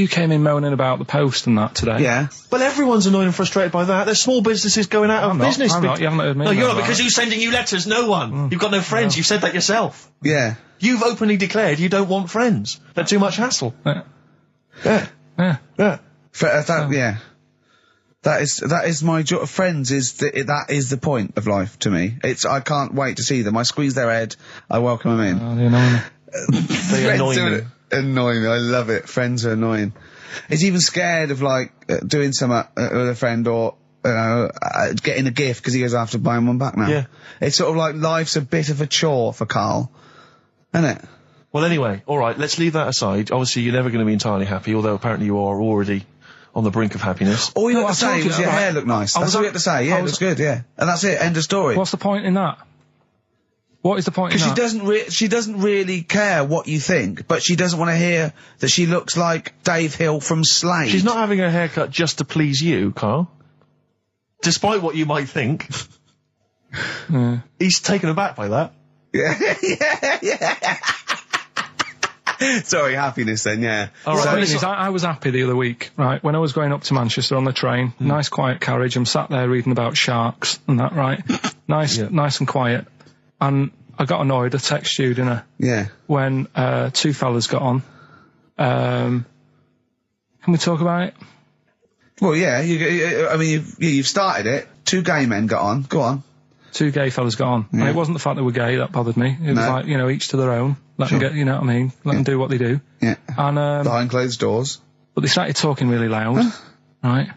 came in moaning about the Post and that today. Yeah. Well, everyone's annoyed and frustrated by that. There's small businesses going out of business. I'm not. You haven't heard me. No, you're not, because who's sending you letters? No one. You've got no friends. You've said that yourself. Yeah. You've openly declared you don't want friends. They're too much hassle. Yeah. Yeah. That is my joy. Friends that is the point of life to me. I can't wait to see them. I squeeze their head. I welcome them in. Oh, they annoy me. They annoy me. Annoying me. I love it. Friends are annoying. He's even scared of doing something with a friend or getting a gift because he goes after buying one back now. Yeah. It's sort of like life's a bit of a chore for Carl, isn't it? Well, anyway, all right, let's leave that aside. Obviously, you're never going to be entirely happy, although apparently you are already on the brink of happiness. All you had to say was your hair looked nice. That's all you had to say. Yeah, it looks good, yeah. And that's it. End of story. What's the point in that? What is the point in that? Because she doesn't really care what you think, but she doesn't want to hear that she looks like Dave Hill from Slade. She's not having her haircut just to please you, Carl. Despite what you might think. He's taken aback by that. Yeah. Sorry, happiness then, yeah. All right, so I was happy the other week, right, when I was going up to Manchester on the train, nice quiet carriage, I'm sat there reading about sharks and that, right? Nice and quiet. And I got annoyed, I texted you, didn't I? Yeah. When 2 fellas got on. Can we talk about it? Well, yeah, you've started it. 2 gay men got on. Go on. 2 gay fellas got on. Yeah. And it wasn't the fact they were gay that bothered me. It was like, each to their own. Let them get, you know what I mean? Let them do what they do. Yeah. And, behind closed doors. But they started talking really loud, right?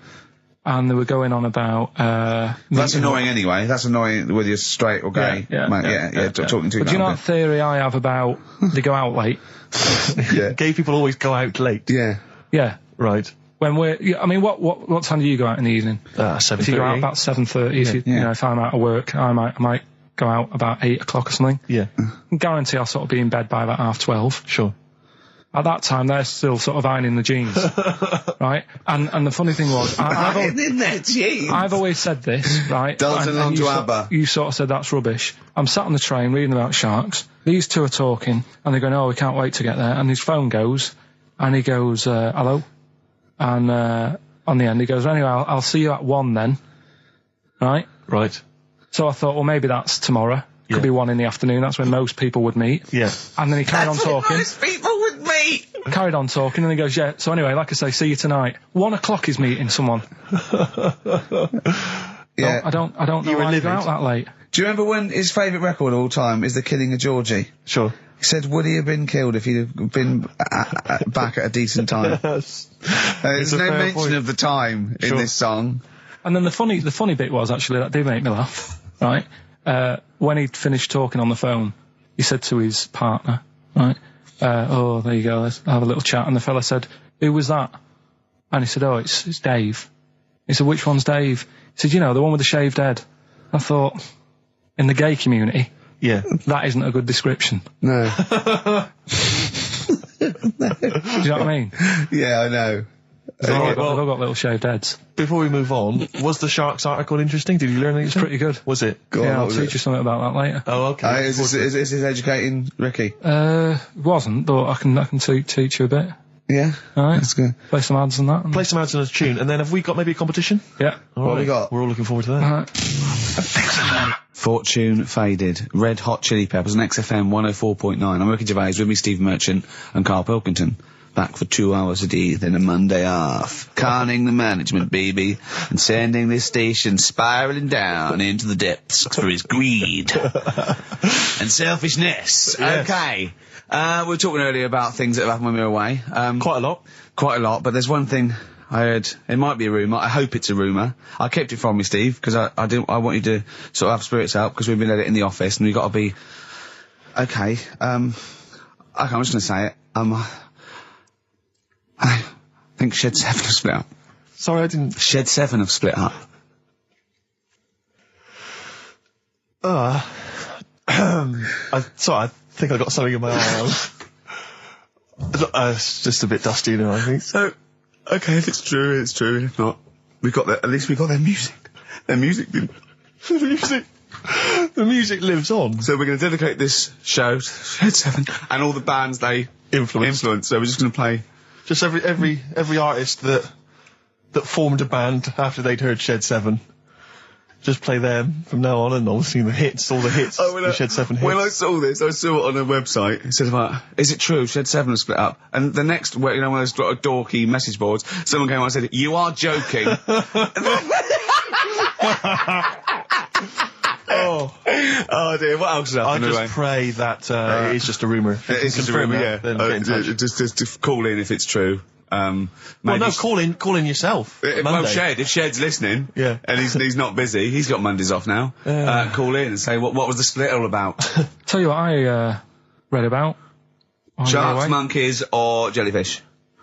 And they were going on about, that's annoying anyway. That's annoying whether you're straight or gay. Talking to you. But do you know what theory I have about they go out late? Yeah. Gay people always go out late. Yeah. Yeah. Right. When what time do you go out in the evening? 7:30. If you go out about 7:30, if I'm out of work, I might go out about 8 o'clock or something. Yeah. I guarantee I'll sort of be in bed by about 12:30. Sure. At that time, they're still sort of ironing the jeans, right? And the funny thing was, I've always said this, right? Dancing along to ABBA. You sort of said that's rubbish. I'm sat on the train reading about sharks. These 2 are talking, and they're going, "Oh, we can't wait to get there." And his phone goes, and he goes, "Hello," and on the end he goes, "Anyway, I'll see you at 1 then," right? Right. So I thought, well, maybe that's tomorrow. Could be 1 in the afternoon. That's when most people would meet. Yeah. And then he carried on talking. Most people would meet. Carried on talking, and he goes, "Yeah. So anyway, like I say, see you tonight. 1 o'clock is meeting someone." Yeah. I don't know why you go out that late. Do you remember when his favourite record of all time is The Killing of Georgie? Sure. He said, would he have been killed if he'd have been back at a decent time? Yes. There's no mention of the time in this song. And then the funny bit was, actually, that did make me laugh, right? When he'd finished talking on the phone, he said to his partner, right, oh, there you go, let's have a little chat. And the fella said, who was that? And he said, oh, it's Dave. He said, which one's Dave? He said, you know, the one with the shaved head. I thought, in the gay community, yeah, that isn't a good description. No. Do you know what I mean? Yeah, I know. They've all got little shaved heads. Before we move on, was the Sharks article interesting? Did you learn anything? It's pretty good. Was it? I'll teach you something about that later. Oh, okay. Is this educating Ricky? It wasn't, but I can teach you a bit. Yeah. Alright. That's good. Play some ads and that. Play some ads and a tune, and then have we got maybe a competition? Yeah. What have we got? We're all looking forward to that. Alright. Fortune Faded, Red Hot Chili Peppers on XFM 104.9. I'm Ricky Gervais, with me Steve Merchant and Karl Pilkington. Back for 2 hours a day, then a Monday off. Conning the management, baby, and sending this station spiraling down into the depths for his greed and selfishness. Yes. Okay. We were talking earlier about things that have happened when we were away. Quite a lot, but there's one thing I heard. It might be a rumour. I hope it's a rumour. I kept it from you, Steve, because I want you to sort of have spirits out, because we've been at it in the office, and we've got to be... Okay, I'm just going to say it. I think Shed 7 have split up. Sorry, I didn't... Shed 7 have split up. I think I got something in my eye. It's just a bit dusty now, I think. So, okay, if it's true, it's true. If not, at least we got their music. Their music didn't. The music lives on. So we're going to dedicate this show to Shed 7 and all the bands they influenced. So we're just going to play... Just every artist that formed a band after they'd heard Shed 7. Just play them from now on, and obviously all the hits, the Shed 7 hits. When I saw this, I saw it on a website. It said about, is it true Shed 7 has split up? And the next, one of those dorky message boards, someone came on and said, you are joking. Oh dear, what else has happened? I just pray that it is just a rumour. It's just a rumour, yeah. Just to call in if it's true. Well, no, call in yourself. Well, Shed, if Shed's listening, yeah, and he's not busy, he's got Mondays off now. Call in and say what was the split all about? Tell you what I read about. Sharks, monkeys, or jellyfish?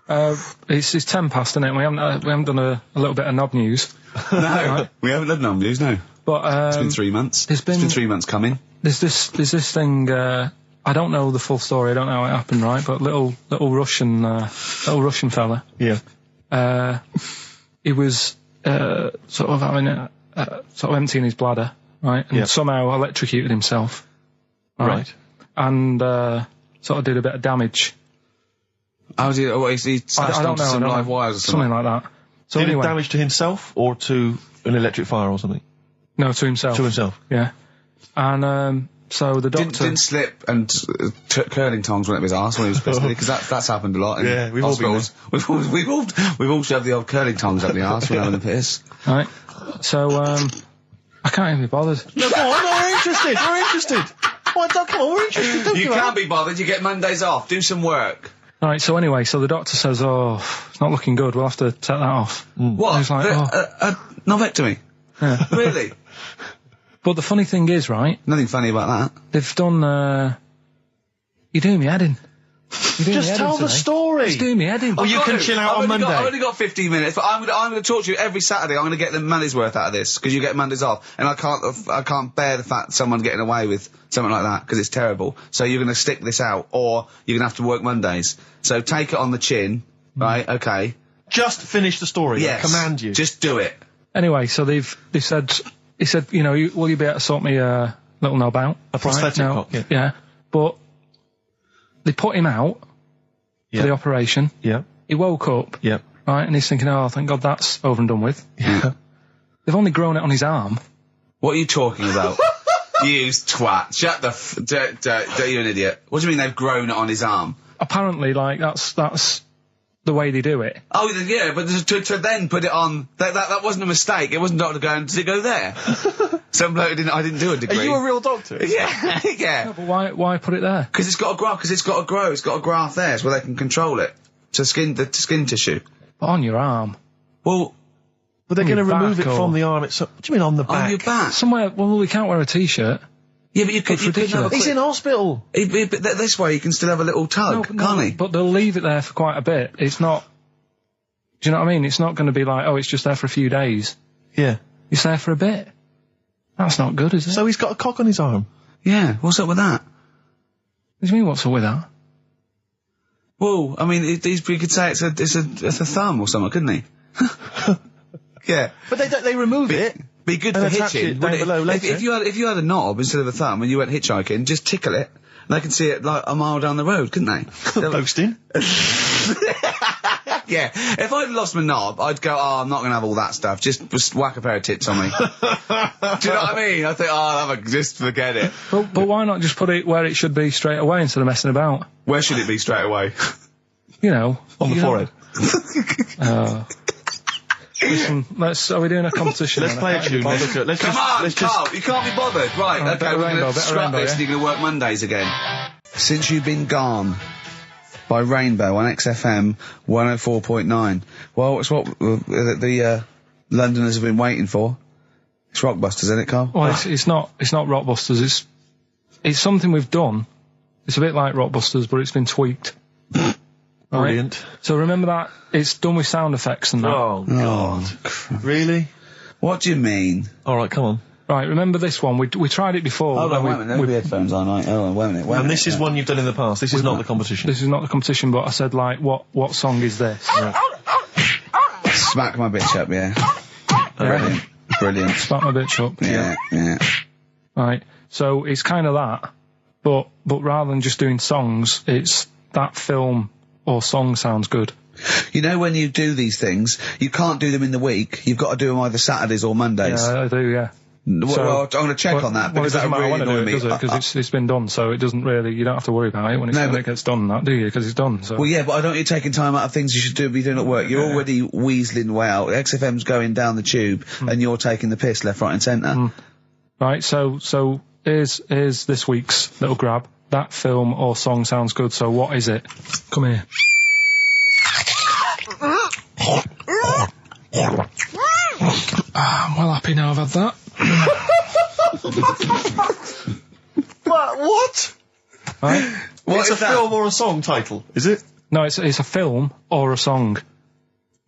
It's 10 past, isn't it? We haven't done a little bit of knob news. No, right? We haven't done knob news, no. But it's been 3 months. It's been 3 months coming. There's this thing. I don't know the full story. I don't know how it happened, right? But little Russian fella. Yeah. He was sort of having sort of emptying his bladder, right? And somehow electrocuted himself. Right. And sort of did a bit of damage. How did he smashed onto some live wires or something? Something like that. So did anyway, damage to himself or to an electric fire or something? No, to himself. To himself. Yeah. And so the doctor didn't slip and took curling tongs went up his arse when he was pissed, because that's happened a lot. In yeah, we've all been there. We've all shoved the old curling tongs up the arse when having a piss. Right. So I can't even be bothered. No, go on. No, we're interested. Come on, we're interested. You can't be bothered. You get Mondays off. Do some work. All right. So anyway, so the doctor says, "Oh, it's not looking good. We'll have to take that off." What? And he's like, Novectomy. Yeah. Really? But the funny thing is, right? Nothing funny about that. They've done. You're doing me head in. Just tell the story. Just doing me head in. Oh, you can chill out on Monday. I've only got 15 minutes, but I'm going to talk to you every Saturday. I'm going to get the money's worth out of this, because you get Mondays off, and I can't bear the fact someone getting away with something like that, because it's terrible. So you're going to stick this out, or you're going to have to work Mondays. So take it on the chin, right? Okay. Just finish the story. Yes. I command you. Just do it. Anyway, so they said, he said, you know, will you be able to sort me a little knob out? A prosthetic cock. Yeah. But they put him out for the operation. Yeah. He woke up. Yeah. Right, and he's thinking, oh, thank God that's over and done with. Yeah. They've only grown it on his arm. What are you talking about? You twat. Shut the you're an idiot. What do you mean they've grown it on his arm? Apparently, like, that's the way they do it. Oh, yeah, but to then put it on, that wasn't a mistake. It wasn't doctor going, did it go there? Some bloke I didn't do a degree. Are you a real doctor? Yeah, yeah. No, but why put it there? Because it's got to grow, it's got a graft there, so they can control it. To skin tissue. But on your arm. Well, but they're going to remove it from the arm itself. What do you mean on the back? On your back. Somewhere, well, we can't wear a t-shirt. Yeah, but you could have He's in hospital. But this way he can still have a little tug, can't he? But they'll leave it there for quite a bit. It's not... Do you know what I mean? It's not going to be like, oh, it's just there for a few days. Yeah. It's there for a bit. That's not good, is it? So he's got a cock on his arm? Yeah, what's up with that? What do you mean, what's up with that? Well, I mean, we could say it's a thumb or something, couldn't he? Yeah. But they remove it. Be good for hitching. Down below later. If you had a knob instead of a thumb and you went hitchhiking, just tickle it, and they can see it like a mile down the road, couldn't they? Posting. Yeah. If I'd lost my knob, I'd go, oh, I'm not going to have all that stuff. Just whack a pair of tits on me. Do you know what I mean? I think, oh, just forget it. But why not just put it where it should be straight away instead of messing about? Where should it be straight away? You know. On the forehead. Listen, are we doing a competition? Let's play a tune. Carl, you can't be bothered. Right, okay, we're going to scrap this and you're going to work Mondays again. Since You've Been Gone by Rainbow on XFM 104.9. Well, it's what the Londoners have been waiting for. It's Rockbusters, isn't it, Carl? Well, it's not Rockbusters. It's something we've done. It's a bit like Rockbusters, but it's been tweaked. Brilliant. Right? So remember that it's done with sound effects and that. Oh God! Really? What do you mean? All right, come on. Right, remember this one? We tried it before. Hold on, wait a minute. There'll be headphones on, right? Oh, wait a minute. And this is one you've done in the past. This is not the competition. This is not the competition, but I said, like, what song is this? Right. Smack my bitch up, yeah. Brilliant. Smack my bitch up. Yeah. Right. So it's kind of that, but rather than just doing songs, it's that film or song sounds good. You know, when you do these things, you can't do them in the week. You've got to do them either Saturdays or Mondays. Yeah, I do, yeah. Well, I'm going to check on that, because that really annoys me. Because it's been done, so it doesn't really, you don't have to worry about it when it gets done, do you? Because it's done, so. Well, yeah, but I don't want you taking time out of things you should be doing at work. You're already weaseling way out. XFM's going down the tube, and you're taking the piss left, right and centre. Right, so here's this week's little grab. That film or song sounds good, so what is it? Come here. I'm well happy now I've had that. What? Right? It's a film or a song title, is it? No, it's a film or a song.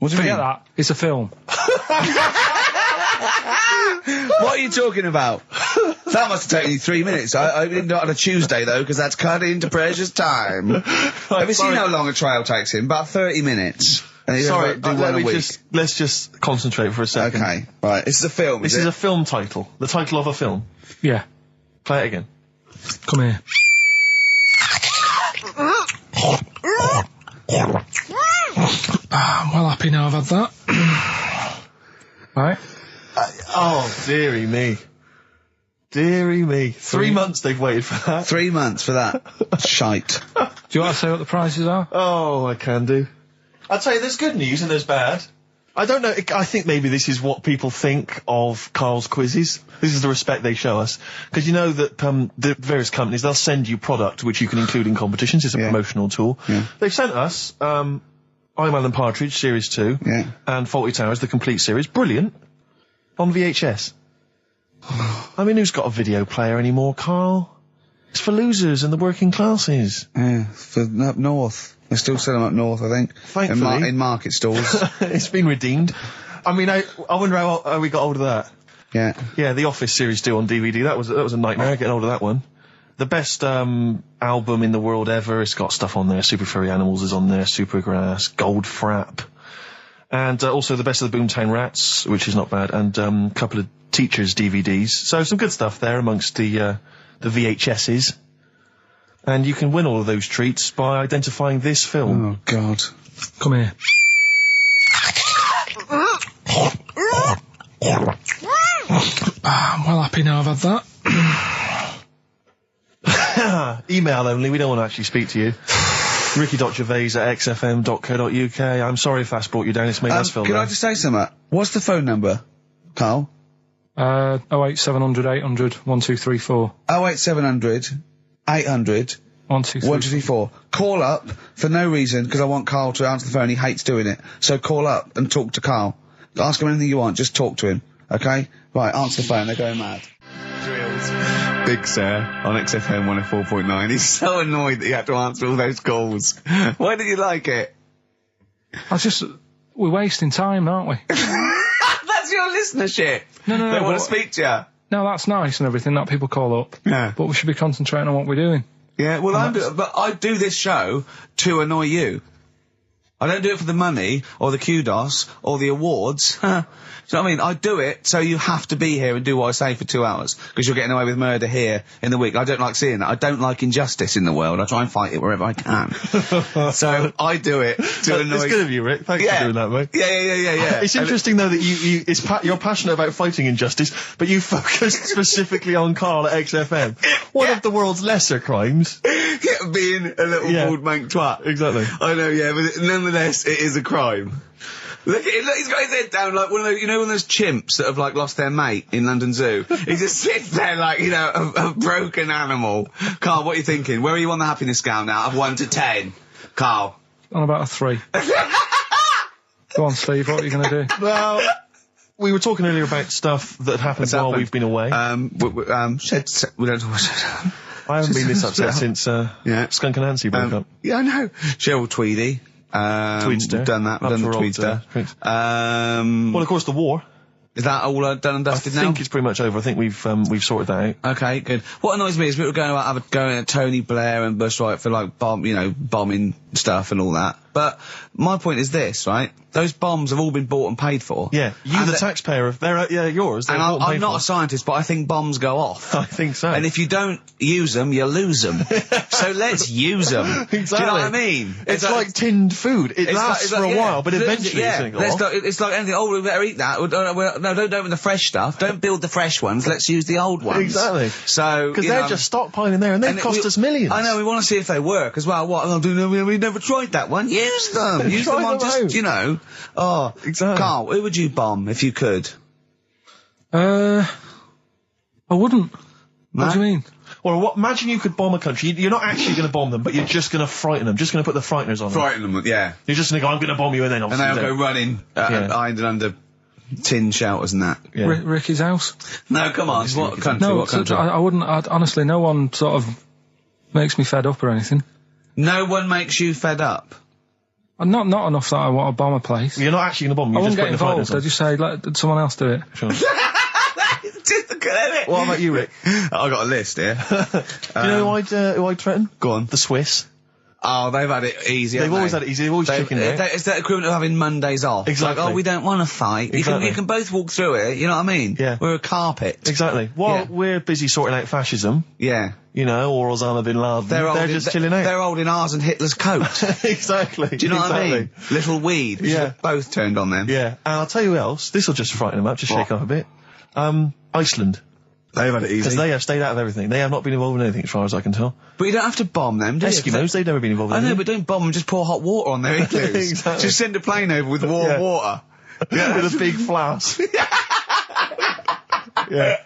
What do you mean? Forget that. It's a film. What are you talking about? That must have taken you 3 minutes. I didn't do it on a Tuesday, though, because that's cut into precious time. Have you seen how long a trial takes him? About 30 minutes. Sorry, let's just concentrate for a second. Okay, right. This is a film, This is a film title. The title of a film. Yeah. Play it again. Come here. I'm well happy now I've had that. Right? Oh, dearie me. Dearie me. 3 months they've waited for that. 3 months for that. Shite. Do you want to say what the prices are? Oh, I can do. I'll tell you, there's good news and there's bad. I don't know, I think maybe this is what people think of Carl's quizzes. This is the respect they show us. Because you know that the various companies, they'll send you product which you can include in competitions. It's a promotional tool. Yeah. They've sent us I'm Alan Partridge, Series 2, and Fawlty Towers, the complete series. Brilliant. On VHS. I mean, who's got a video player anymore, Carl? It's for losers and the working classes. Yeah, for up north. They still sell them up north, I think. Thankfully. In market stores. It's been redeemed. I mean, I wonder how we got hold of that. Yeah. Yeah, The Office Series 2 on DVD. That was a nightmare, getting hold of that one. The best album in the world ever. It's got stuff on there. Super Furry Animals is on there. Supergrass. Gold Frap. And also The Best of the Boomtown Rats, which is not bad. And a couple of Teachers DVDs. So some good stuff there amongst the VHSs. And you can win all of those treats by identifying this film. Oh, God. Come here. I'm well happy now I've had that. Email only, we don't want to actually speak to you. Ricky.gervais@xfm.co.uk. I'm sorry if that's brought you down, it's made us feel Can bad. I just say something? What's the phone number, Carl? 08700 800 1234. 08700 800 1234. Call up for no reason, because I want Carl to answer the phone. He hates doing it. So call up and talk to Carl. Ask him anything you want, just talk to him. Okay? Right, answer the phone, they're going mad. Big Sir on XFM 104.9. He's so annoyed that he had to answer all those calls. Why did you like it? We're wasting time, aren't we? That's your listenership. No. They want to speak to you. No, that's nice and everything, that people call up. Yeah. But we should be concentrating on what we're doing. Yeah, well, but I do this show to annoy you. I don't do it for the money, or the kudos, or the awards. Do you know what I mean? I do it so you have to be here and do what I say for 2 hours, because you're getting away with murder here in the week. I don't like seeing that. I don't like injustice in the world. I try and fight it wherever I can. So I do it to annoy... It's good of you, Rick. Thanks for doing that, mate. Yeah. It's interesting, though, that you're passionate about fighting injustice, but you focus specifically on Karl at XFM. One of the world's lesser crimes. Being a little bald mank twat. Exactly. I know, yeah, but nonetheless, it is a crime. Look at it, look, he's got his head down like one of those, one of those chimps that have, like, lost their mate in London Zoo. He just sits there like, a broken animal. Karl, what are you thinking? Where are you on the happiness scale now, of 1 to 10? Karl? On about a 3. Go on, Steve, what are you going to do? Well, we were talking earlier about stuff that happened while we've been away. We don't talk I haven't been this upset since Skunk and Nancy broke up. Yeah, I know. Cheryl Tweedy. Tweedster. We've done that. We've done the Tweedster. Well, of course, the war. Is that all done and dusted now? I think it's pretty much over. I think we've sorted that out. Okay, good. What annoys me is people going at Tony Blair and Bush, right, for like bombing stuff and all that. But my point is this, right? Those bombs have all been bought and paid for. Yeah, you, the taxpayer, they're yours. And I'm not a scientist, but I think bombs go off. I think so. And if you don't use them, you lose them. So let's use them. Exactly. Do you know what I mean? It's like tinned food. It lasts for a while, but eventually it's going to go off. It's like anything. Oh, we better eat that. No, don't open the fresh stuff. Don't build the fresh ones. Let's use the old ones. Exactly. So because they're just stockpiling there, and they cost us millions. I know. We want to see if they work as well. What? We've never tried that one. Use them. Use them on just Oh, exactly. Karl, who would you bomb if you could? I wouldn't. No? What do you mean? Well, imagine you could bomb a country. You're not actually going to bomb them, but you're just going to frighten them. Just going to put the frighteners on them. Frighten them, yeah. You're just going to go, I'm going to bomb you, and then obviously... And they'll go running, hiding under tin shelters and that. Yeah. Ricky's house? No, come on. What country? No, what country? I wouldn't. Honestly, no one sort of makes me fed up or anything. No one makes you fed up? Not enough that I want to bomb a place. You're not actually going to bomb them. I wouldn't get involved. I just say, let someone else do it. Sure. Typical, isn't it? What about you, Rick? I got a list here. Do you know who I'd threaten? Go on. The Swiss. Oh, they've had it easy. They've always had it easy. They've always chicken out. It's that equivalent of having Mondays off. Exactly. Like, we don't want to fight. Exactly. You can both walk through it. You know what I mean? Yeah. We're a carpet. Exactly. While we're busy sorting out fascism. Yeah. Or Osama bin Laden. They're just chilling out. They're holding ours and Hitler's coat. Exactly. Do you know what I mean? Little weed. Yeah. Both turned on them. Yeah. And I'll tell you who else. This will just frighten them up. Just shake up a bit. Iceland. They've had it easy. Because they have stayed out of everything. They have not been involved in anything, as far as I can tell. But you don't have to bomb them, do you? Eskimos, they've never been involved in anything. I know, but don't bomb them, just pour hot water on their igloos. Exactly. Just send a plane over with warm water. With a big flask. Yeah.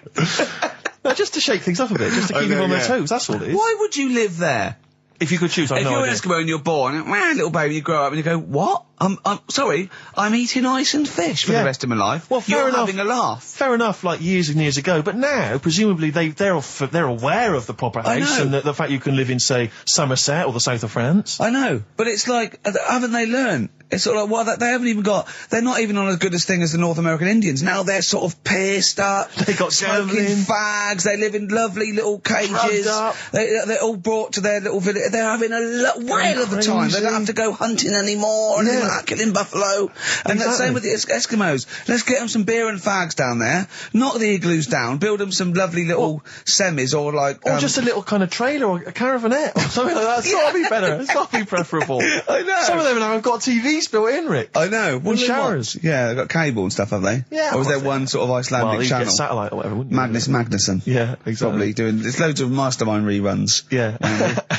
No, just to shake things up a bit, just to keep them on their toes, that's all it is. Why would you live there? If you could choose, I have no idea. If you're an Eskimo and you're born, little baby, you grow up and you go, what? I'm sorry, I'm eating ice and fish for the rest of my life. Well, fair enough. Having a laugh. Fair enough, like years and years ago. But now, presumably, they're aware of the proper house and the fact you can live in, say, Somerset or the south of France. I know, but it's like, haven't they learned? It's sort of like, they haven't even got, they're not even on as good a thing as the North American Indians. Now they're sort of pierced up. They got smoking fags. They live in lovely little cages. They're all brought to their little village. They're having a whale of the time. They don't have to go hunting anymore and killing buffalo. And the same with the Eskimos. Let's get them some beer and fags down there. Knock the igloos down. Build them some lovely little semis or like... Or just a little kind of trailer or a caravanette or something like that. It's got to be better. It's got to be preferable. I know. Some of them now have got TVs built in, Rick. I know. And showers. Yeah, they've got cable and stuff, have they? Yeah. Or is there one sort of Icelandic channel? Get satellite or whatever, wouldn't you? Magnus Magnusson. Yeah, exactly. Probably doing... There's loads of Mastermind reruns. Yeah.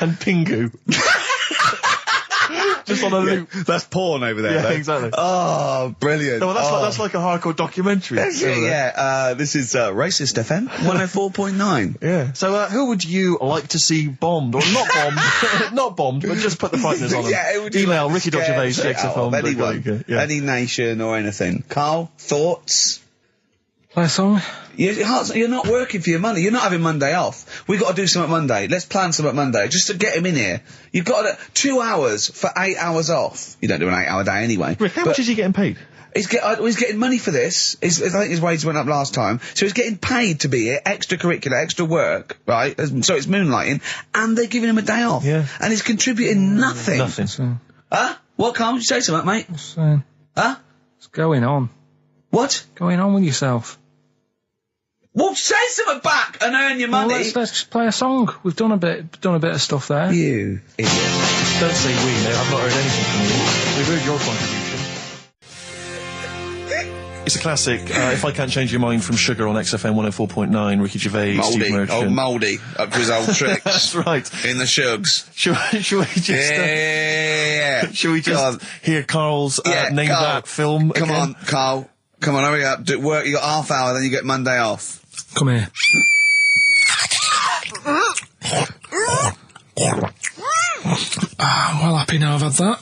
And Pingu. Just on a loop. That's porn over there, Yeah, though. exactly. Oh, brilliant. No, well, that's like a hardcore documentary. Yeah, this is Racist FM 104.9. Yeah. So, who would you like to see bombed? Or not bombed, not bombed, but just put the frighteners on them. Yeah, email Ricky Gervais, XFM. Anyone. Any nation or anything. Karl, thoughts? Play a song? You're not working for your money. You're not having Monday off. We've got to do something Monday. Let's plan something Monday, just to get him in here. You've got 2 hours for 8 hours off. You don't do an 8-hour day anyway. Rick, how much is he getting paid? He's getting money for this. I think his wage went up last time. So he's getting paid to be here, extracurricular, extra work, right? So it's moonlighting, and they're giving him a day off. Yeah. And he's contributing nothing. Nothing. Huh? What, Carl? Did you say something, mate? Huh? What's going on? What? Going on with yourself? Well, say something back and earn your money. Well, let's just play a song. We've done a bit of stuff there. You idiot. Don't say we, mate. I've not heard anything from you. We've heard your contribution. It's a classic, If I Can't Change Your Mind from Sugar on XFM 104.9, Ricky Gervais, Steve Merchant. Mouldy, up to his old tricks. That's right. In the shugs. Should we just... Yeah. Should we just hear Carl's Name Carl, That film Come again? on, Carl. Come on, hurry up. Do work, you got half hour, then you get Monday off. Come here. I'm well happy now I've had that.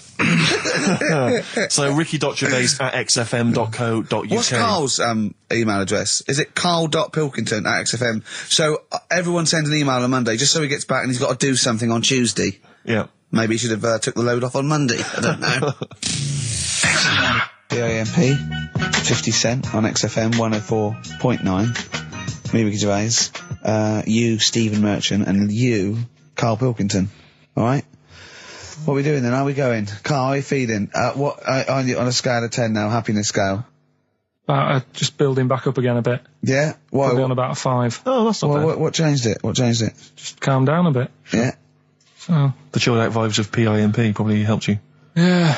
So ricky.gervais@xfm.co.uk. What's Carl's email address? Is it carl.pilkington@xfm? So everyone sends an email on Monday just so he gets back and he's got to do something on Tuesday. Yeah. Maybe he should have took the load off on Monday. I don't know. PIMP, 50 Cent on XFM 104.9. Me, Ricky Gervais. You, Stephen Merchant, and you, Karl Pilkington. Alright? What are we doing then? How are we going? Carl, how are you feeling? On a scale of 10 now, happiness scale? Just building back up again a bit. Yeah? Why? Probably on about a 5. Oh, that's not bad. What changed it? Just calm down a bit. Yeah. So. The chilled out vibes of PIMP probably helped you. Yeah.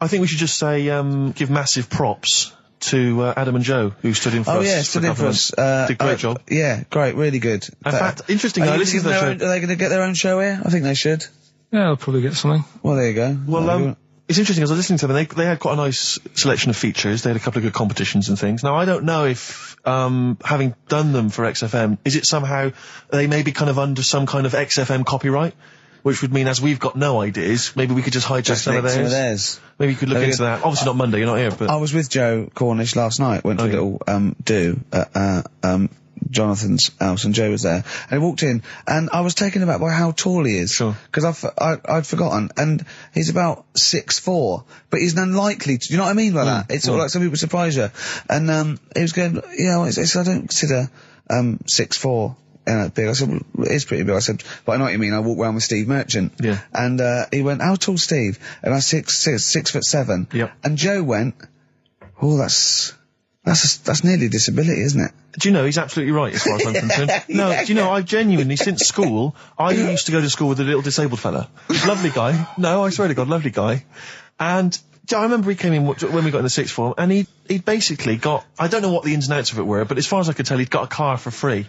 I think we should just say, give massive props to Adam and Joe, who stood in for us. Oh yeah, stood in for us. Did a great job. Yeah, great, really good. In fact, interesting, I listened to their show. Are they going to get their own show here? I think they should. Yeah, they'll probably get something. Well, there you go. Well, it's interesting, as I was listening to them, they had quite a nice selection of features. They had a couple of good competitions and things. Now, I don't know if, having done them for XFM, is it somehow, they may be kind of under some kind of XFM copyright? Which would mean, as we've got no ideas, maybe we could just hijack some of theirs. Maybe you could look into that. Obviously not Monday, you're not here, but... I was with Joe Cornish last night, went to a little, do at, Jonathan's house, and Joe was there, and he walked in, and I was taken aback by how tall he is. Sure. Because I'd forgotten, and he's about 6'4", but he's unlikely to, you know what I mean by that? It's sort of like some people surprise you. And, he was going, I don't consider, 6'4", big. I said, well, it is pretty big. I said, but I know what you mean. I walk around with Steve Merchant. Yeah. And, he went, how tall's Steve? And I said, 6'7". Yep. And Joe went, oh, that's nearly a disability, isn't it? Do you know, he's absolutely right as far as I'm concerned. No, do you know, I've genuinely, since school, I used to go to school with a little disabled fella. Lovely guy. No, I swear to God, lovely guy. And I remember he came in when we got in the sixth form, and he'd basically got, I don't know what the ins and outs of it were, but as far as I could tell, he'd got a car for free.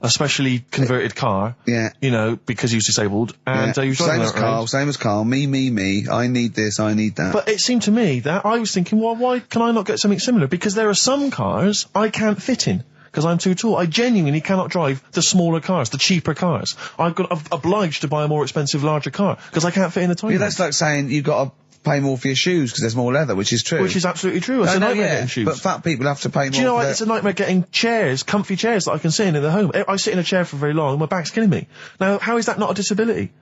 A specially converted car. Yeah. You know, because he was disabled. And he was driving that around. Same as Carl. Me. I need this, I need that. But it seemed to me that I was thinking, well, why can I not get something similar? Because there are some cars I can't fit in. Because I'm too tall. I genuinely cannot drive the smaller cars, the cheaper cars. I'm obliged to buy a more expensive, larger car. Because I can't fit in the tiny. Yeah, that's like saying you've got to pay more for your shoes because there's more leather, which is true. Which is absolutely true. It's a nightmare getting shoes. But fat people have to pay more. Do you know what? It's a nightmare getting chairs, comfy chairs that I can sit in the home. I sit in a chair for very long, my back's killing me. Now, how is that not a disability?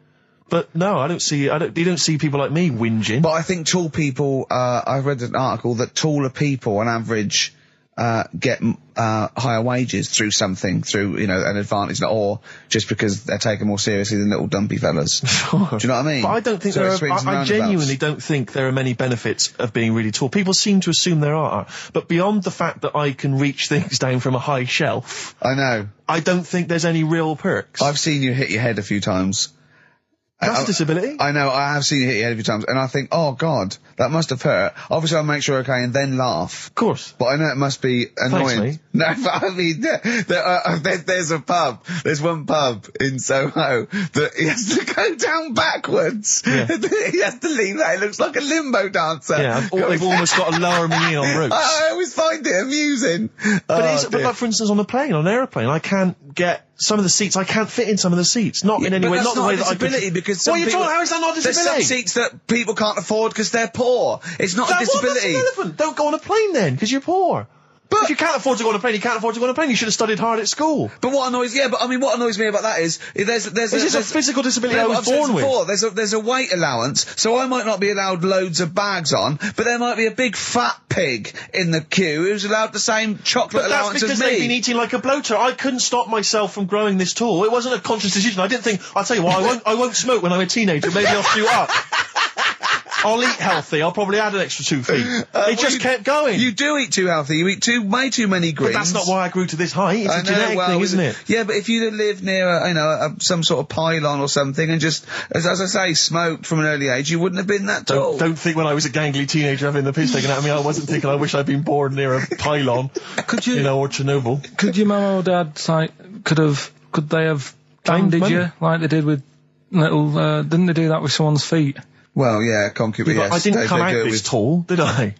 But no, you don't see people like me whinging. But I think tall people, I read an article that taller people on average, get higher wages through an advantage, or just because they're taken more seriously than little dumpy fellas. Sure. Do you know what I mean? But I don't think I genuinely don't think there are many benefits of being really tall. People seem to assume there are, but beyond the fact that I can reach things down from a high shelf, I know. I don't think there's any real perks. I've seen you hit your head a few times. That's a disability. I know, I have seen you hit your head a few times, and I think, oh God, that must have hurt. Obviously I'll make sure okay and then laugh. Of course. But I know it must be annoying. Thanks, mate. No, but I mean, there's a pub, there's one pub in Soho that he has to go down backwards. Yeah. He has to lean that, it looks like a limbo dancer. Yeah, they've almost got to lower me in on ropes. I always find it amusing. But like for instance on a plane, on an aeroplane, I can't get some of the seats, I can't fit in some of the seats. Not in any way, not the way that I could. Because how is that not a disability? There's some seats that people can't afford because they're poor. It's not a disability. That's irrelevant. Don't go on a plane then, because you're poor. But if you can't afford to go on a plane, you can't afford to go on a plane. You should have studied hard at school. But what annoys me about that is there's a physical disability I was born with. There's a weight allowance, so I might not be allowed loads of bags on, but there might be a big fat pig in the queue who's allowed the same chocolate allowance as me. That's because they've been eating like a bloater. I couldn't stop myself from growing this tall. It wasn't a conscious decision. I didn't think, I'll tell you what, I won't smoke when I'm a teenager. Maybe I'll shoot up. I'll eat healthy. I'll probably add an extra 2 feet. It just kept going. You do eat too healthy. You eat way too many greens. But that's not why I grew to this height. It's a genetic thing, isn't it? Yeah, but if you live near some sort of pylon or something and just, as I say, smoked from an early age, you wouldn't have been that tall. Don't think when I was a gangly teenager having the piss taken out of me, I wasn't thinking I wish I'd been born near a pylon. Or Chernobyl. Could your mum or dad, could they have banded you like they did with didn't they do that with someone's feet? Well, yeah, concubine, yes. I didn't come out this tall, did I?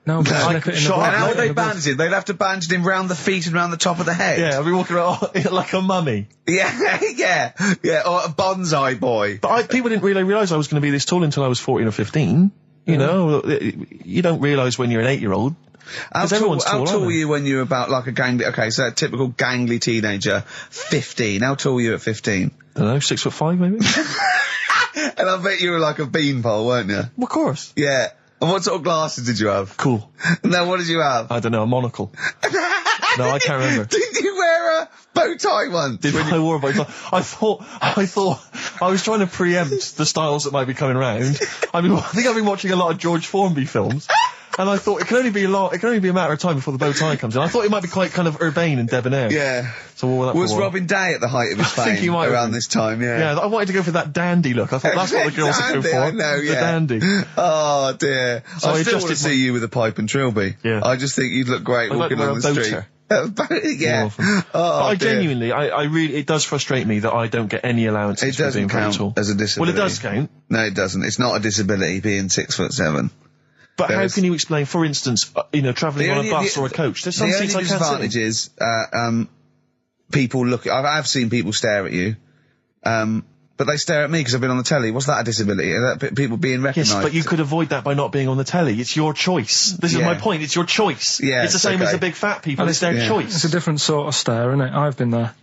No, but slip it in the blood. And how would they bandage it? They'd have to bandage him round the feet and round the top of the head. Yeah, I'd be walking around like a mummy. Yeah, or a bonsai boy. But people didn't really realise I was going to be this tall until I was 14 or 15. You know, you don't realise when you're an 8-year-old. How tall were you when you were about like a gangly... Okay, so a typical gangly teenager, 15. How tall were you at 15? I don't know, 6'5" maybe? And I bet you were like a beanpole, weren't you? Well, of course. Yeah. And what sort of glasses did you have? Cool. No, what did you have? I don't know, a monocle. No, I can't remember. Did you wear a bow tie once? I wore a bow tie? I thought I was trying to preempt the styles that might be coming around. I think I've been watching a lot of George Formby films. And I thought it can only be a matter of time before the bow tie comes in. I thought it might be quite kind of urbane and debonair. Yeah. So what was Robin Day at the height of his fame? I think he might around this time, yeah. Yeah, I wanted to go for that dandy look. I thought that's what the girls would go for. I know, the dandy. Oh dear. So I still want to see you with a pipe and trilby. Yeah. I just think you'd look great walking on the street. Yeah. But I genuinely, I really, it does frustrate me that I don't get any allowances for being very tall. It doesn't count as a disability. Well, it does count. No, it doesn't. It's not a disability being 6'7". But how can you explain, for instance, travelling on a bus or a coach? There's some seats I can't sit in. The only disadvantage is, people look, I've seen people stare at you, but they stare at me because I've been on the telly. Was that a disability? People being recognised? Yes, but you could avoid that by not being on the telly. It's your choice. This is my point. It's your choice. Yeah, it's the same as the big fat people. It's their choice. It's a different sort of stare, isn't it? I've been there.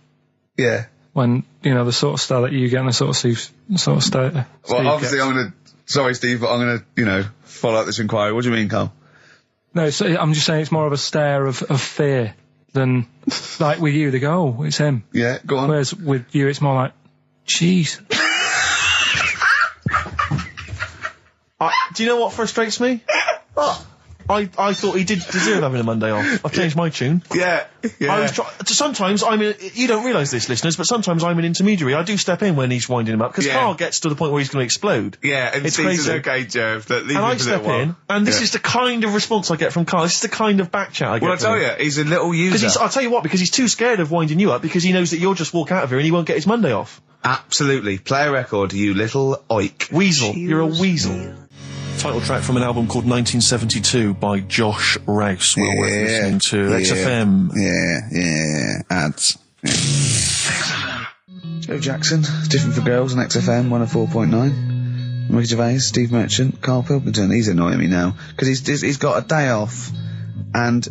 Yeah. When, the sort of stare that you get and the sort of stare. Well, obviously sorry, Steve, but I'm gonna, follow up this inquiry. What do you mean, Carl? No, I'm just saying it's more of a stare of fear than, like with you, they go, oh, it's him. Yeah, go on. Whereas with you, it's more like, jeez. Do you know what frustrates me? What? I thought he did deserve having a Monday off. I've changed my tune. Yeah. Sometimes you don't realise this, listeners, but sometimes I'm an intermediary. I do step in when he's winding him up, because Carl gets to the point where he's going to explode. Yeah, and it's crazy. Okay, Jeff, and I step in, and this is the kind of response I get from Carl. This is the kind of back chat I get Well, I tell you, he's a little user. I'll tell you what, because he's too scared of winding you up, because he knows that you'll just walk out of here and he won't get his Monday off. Absolutely. Play a record, you little oik. Weasel. You're a weasel. Title track from an album called 1972 by Josh Rouse. Well worth listening to. XFM. Yeah. Ads. Yeah. Joe Jackson, Different for Girls on XFM 104.9. Ricky Gervais, Steve Merchant, Karl Pilkington. He's annoying me now because he's got a day off and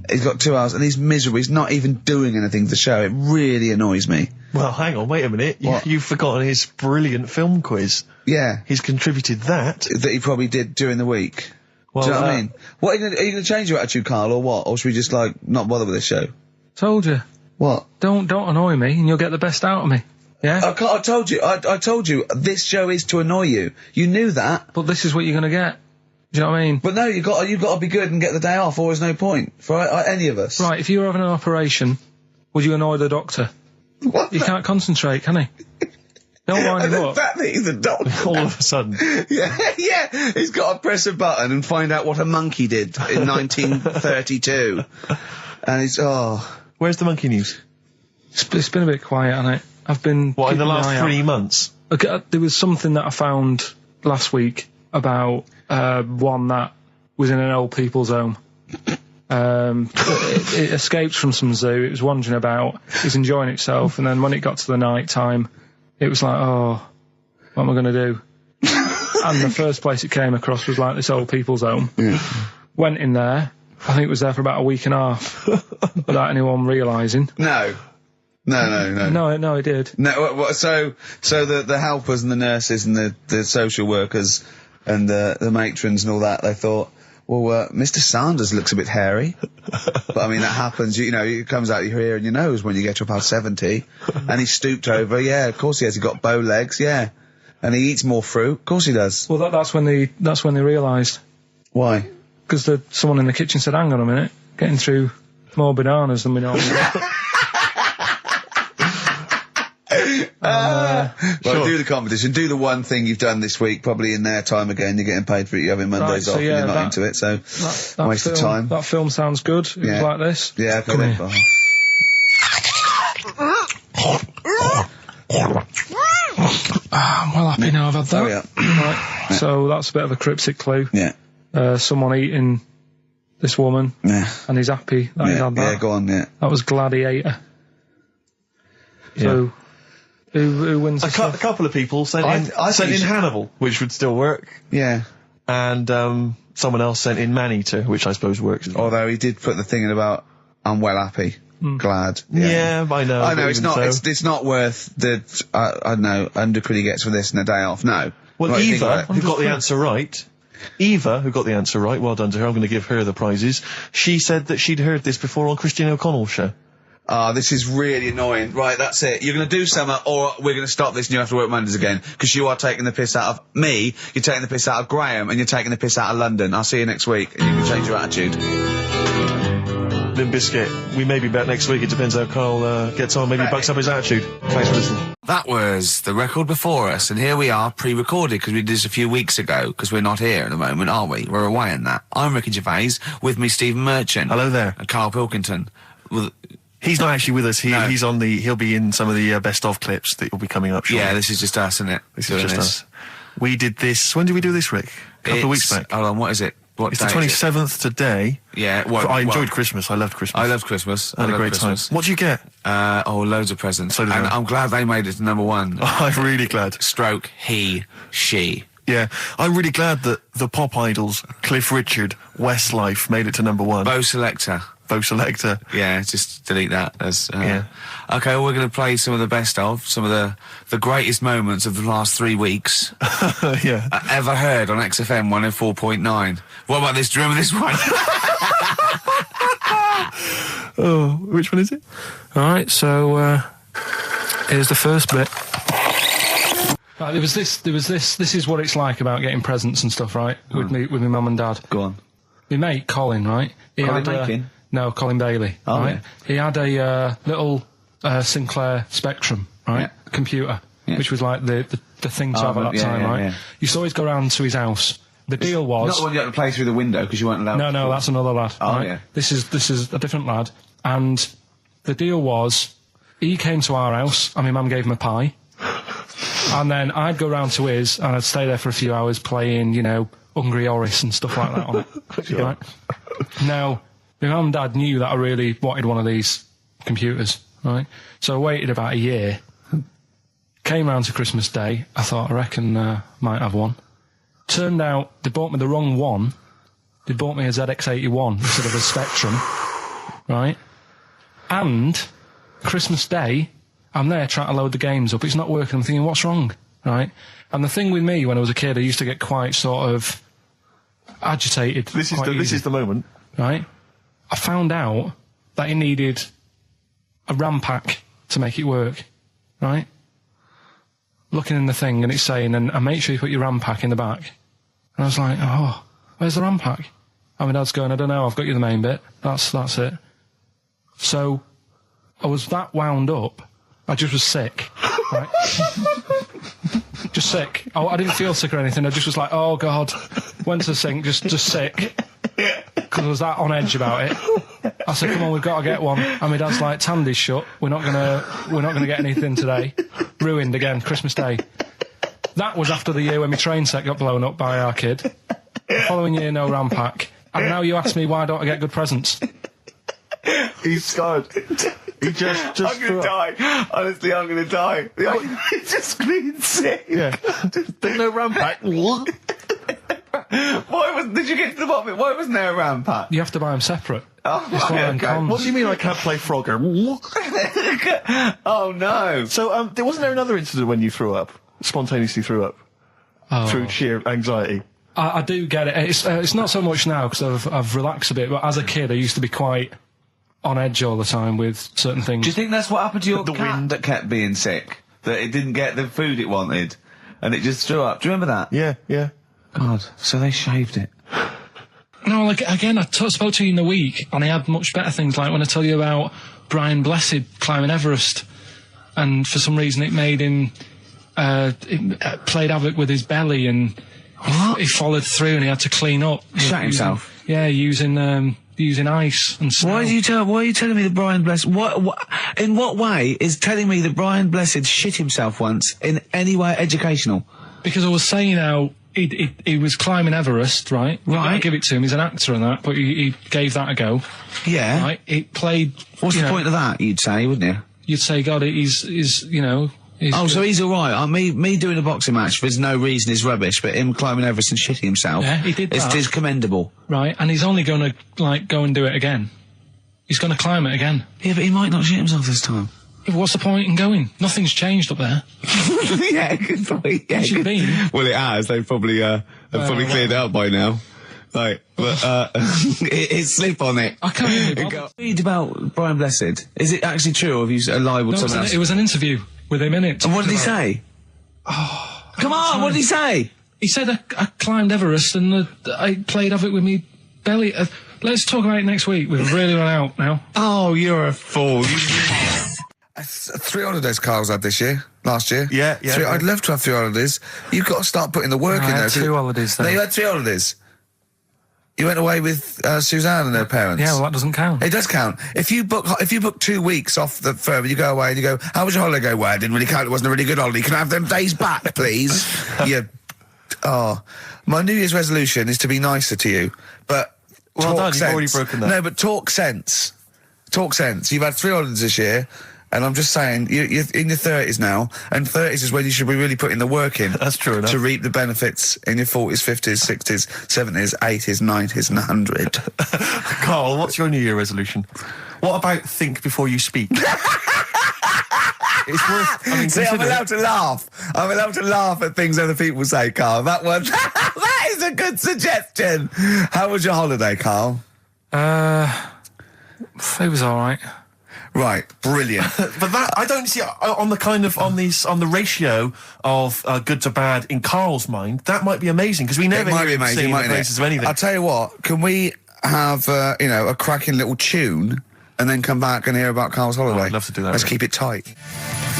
he's got 2 hours and he's miserable. He's not even doing anything to the show. It really annoys me. Well, hang on, wait a minute. You've forgotten his brilliant film quiz. Yeah. He's contributed that. That he probably did during the week. Well, do you know what I mean? What, are you going to change your attitude, Carl, or what? Or should we just, not bother with this show? Told you. What? Don't annoy me and you'll get the best out of me. Yeah? I told you. I told you, this show is to annoy you. You knew that. But this is what you're going to get. Do you know what I mean? But no, you've got to be good and get the day off, or there's no point for any of us. Right, if you were having an operation, would you annoy the doctor? What? You can't concentrate, can he? Don't wind him up. The fact that he's a doctor. All of a sudden. Yeah. He's got to press a button and find out what a monkey did in 1932. And he's, Where's the monkey news? It's been a bit quiet, hasn't it? I've been... What, in the last 3 months? Okay, there was something that I found last week about one that was in an old people's home. It escaped from some zoo. It was wandering about. It was enjoying itself, and then when it got to the night time, it was like, oh, what am I going to do? And the first place it came across was like this old people's home. Yeah. Went in there, I think it was there for about a week and a half without anyone realising. No, it did. No, so the helpers and the nurses and the social workers and the matrons and all that, they thought, well, Mr. Sanders looks a bit hairy. But I mean, that happens, you know, it comes out your ear and your nose when you get to about 70. And he stooped over, yeah, of course he has. He got bow legs, yeah. And he eats more fruit, of course he does. Well, that's when they realised. Why? Because someone in the kitchen said, hang on a minute, getting through more bananas than we normally get. Well, sure. Do the competition. Do the one thing you've done this week, probably in their time again. You're getting paid for it. You're having Mondays off. Yeah, and you're not into it, so that waste of time. That film sounds good. It was like this. Yeah, okay. Come here. I'm well happy now I've had that. Oh, yeah. Right. Yeah. So that's a bit of a cryptic clue. Yeah. Someone eating this woman. Yeah. And he's happy that he's had that. Yeah, go on. Yeah. That was Gladiator. So. Who wins? A couple of people sent in Hannibal, which would still work. Yeah. And someone else sent in Maneater, which I suppose works. Although he did put the thing in about I'm well happy, glad. Yeah, I know. I know it's not. So. It's not worth the I don't know undercredit he gets for this and a day off. No. Well, Eva, who got the answer right. Well done to her. I'm going to give her the prizes. She said that she'd heard this before on Christine O'Connell's show. This is really annoying. Right, that's it. You're going to do something, or we're going to stop this and you have to work Mondays again, because you are taking the piss out of me, you're taking the piss out of Graham, and you're taking the piss out of London. I'll see you next week, and you can change your attitude. Limp Bizkit. We may be back next week. It depends how Carl gets on. Maybe he bucks up his attitude. Thanks for listening. That was the record before us, and here we are, pre-recorded, because we did this a few weeks ago, because we're not here at the moment, are we? We're away in that. I'm Ricky Gervais, with me Stephen Merchant. Hello there. And Karl Pilkington. He's not actually with us. He'll be in some of the best of clips that will be coming up shortly. Yeah, this is just us, isn't it? This is just us. We did this. When did we do this, Rick? A couple of weeks back. Hold on, what is it? It's the 27th today. Yeah. I enjoyed Christmas. I loved Christmas. I loved Christmas. I had a great time. What did you get? Loads of presents. So did and I. I'm glad they made it to number one. I'm really glad. Stroke, he, she. Yeah, I'm really glad that the pop idols, Cliff Richard, Westlife, made it to number one. Bo Selector. Yeah, just delete that. Yeah. Okay, well, we're going to play some of the best of, some of the greatest moments of the last 3 weeks. Yeah. Ever heard on XFM 104.9. What about this? Do you remember this one? Oh, which one is it? Alright, so, here's the first bit. Right, there was this, this is what it's like about getting presents and stuff, right? With my mum and dad. Go on. My mate, Colin, right? Colin Mackin? No, Colin Bailey. Oh, right? Yeah. He had a little Sinclair Spectrum, right? Yeah. Computer, which was like the thing to have at that time, right? Yeah. You used to always go round to his house. The deal was... Not the one you had to play through the window because you weren't allowed No, that's another lad. Oh, right? yeah. This is a different lad. And the deal was, he came to our house, and my mum gave him a pie. And then I'd go round to his, and I'd stay there for a few hours playing, you know, Hungry Horace and stuff like that on it. Sure. Right? Now, my mum and dad knew that I really wanted one of these computers, right? So I waited about a year. Came round to Christmas Day. I thought, I reckon might have one. Turned out they bought me the wrong one. They bought me a ZX81 instead of a Spectrum, right? And Christmas Day, I'm there trying to load the games up. It's not working. I'm thinking, what's wrong, right? And the thing with me, when I was a kid, I used to get quite sort of agitated. This is the moment, right? I found out that it needed a RAM pack to make it work, right? Looking in the thing and it's saying, and make sure you put your RAM pack in the back. And I was like, oh, where's the RAM pack? And my dad's going, I don't know, I've got you the main bit. That's it. So I was that wound up, I just was sick, right? Just sick. I didn't feel sick or anything. I just was like, oh God. Went to the sink, just sick. Because I was that on edge about it. I said, come on, we've got to get one. And my dad's like, Tandy's shut. We're not gonna get anything today. Ruined again, Christmas Day. That was after the year when my train set got blown up by our kid. The following year, no RAM pack. And now you ask me, why don't I get good presents? He's scarred. He just I'm gonna die. Honestly, I'm gonna die. He's just clean sick. Yeah. There's no RAM pack. Did you get to the bottom of it? Why wasn't there a round pat? You have to buy them separate. Oh, okay. What do you mean I can't play Frogger? Oh, no. So, wasn't there another incident when you threw up? Spontaneously threw up? Through sheer anxiety? I do get it. It's not so much now, because I've relaxed a bit, but as a kid I used to be quite on edge all the time with certain things. Do you think that's what happened to your cat that kept being sick? That it didn't get the food it wanted, and it just threw up? Do you remember that? Yeah. God, so they shaved it. No, like, again, I spoke to you in the week, and I had much better things, like when I tell you about Brian Blessed climbing Everest, and for some reason it made him, it played havoc with his belly, and he followed through, and he had to clean up. Shut himself? Yeah, using ice and snow. Why are you telling me that Brian Blessed... in what way is telling me that Brian Blessed shit himself once in any way educational? Because I was saying how he was climbing Everest, right? Right. I give it to him, he's an actor and that, but he gave that a go. Yeah. Right? It played... What's the point of that, you'd say, wouldn't you? You'd say, God, he's you know... So he's alright. Me doing a boxing match for no reason is rubbish, but him climbing Everest and shitting himself... Yeah, he did that. Is commendable. Right, and he's only going to, like, go and do it again. He's going to climb it again. Yeah, but he might not shit himself this time. Yeah, what's the point in going? Nothing's changed up there. Yeah, good point. Yeah, What's it been? Well, it has. They've probably cleared it up by now. Right, but it's slip on it. I can't even read about Brian Blessed. Is it actually true, or have you libelled someone else? It was an interview with him in it. And what did he say? Oh, come on, what did he say? He said I climbed Everest and I played havoc with me belly. Let's talk about it next week. We've really run out now. Oh, you're a fool. 3 holidays Carl's had this year. Last year. Yeah. I'd love to have 3 holidays. You've got to start putting the work in there. I had 2 holidays though. No, you had 3 holidays. You went away with Suzanne and her parents. Yeah, well, that doesn't count. It does count. If you book 2 weeks off the firm, you go away and you go, how was your holiday? Go, well, it didn't really count. It wasn't a really good holiday. Can I have them days back, please? My New Year's resolution is to be nicer to you, but well done, you've already broken that. No, but talk sense. Talk sense. You've had 3 holidays this year. And I'm just saying, you're in your 30s now, and 30s is when you should be really putting the work in. That's true enough. To reap the benefits in your 40s, 50s, 60s, 70s, 80s, 90s, and 100. Carl, what's your New Year resolution? What about think before you speak? It's worth... See, I'm allowed to laugh. I'm allowed to laugh at things other people say, Carl. That one, that is a good suggestion. How was your holiday, Carl? It was alright. Right, brilliant. But that, I don't see, on the ratio of good to bad in Carl's mind, that might be amazing, because we never hear him singing the praises of anything. I'll tell you what, can we have, a cracking little tune, and then come back and hear about Carl's holiday? I'd love to do that. Let's keep it tight.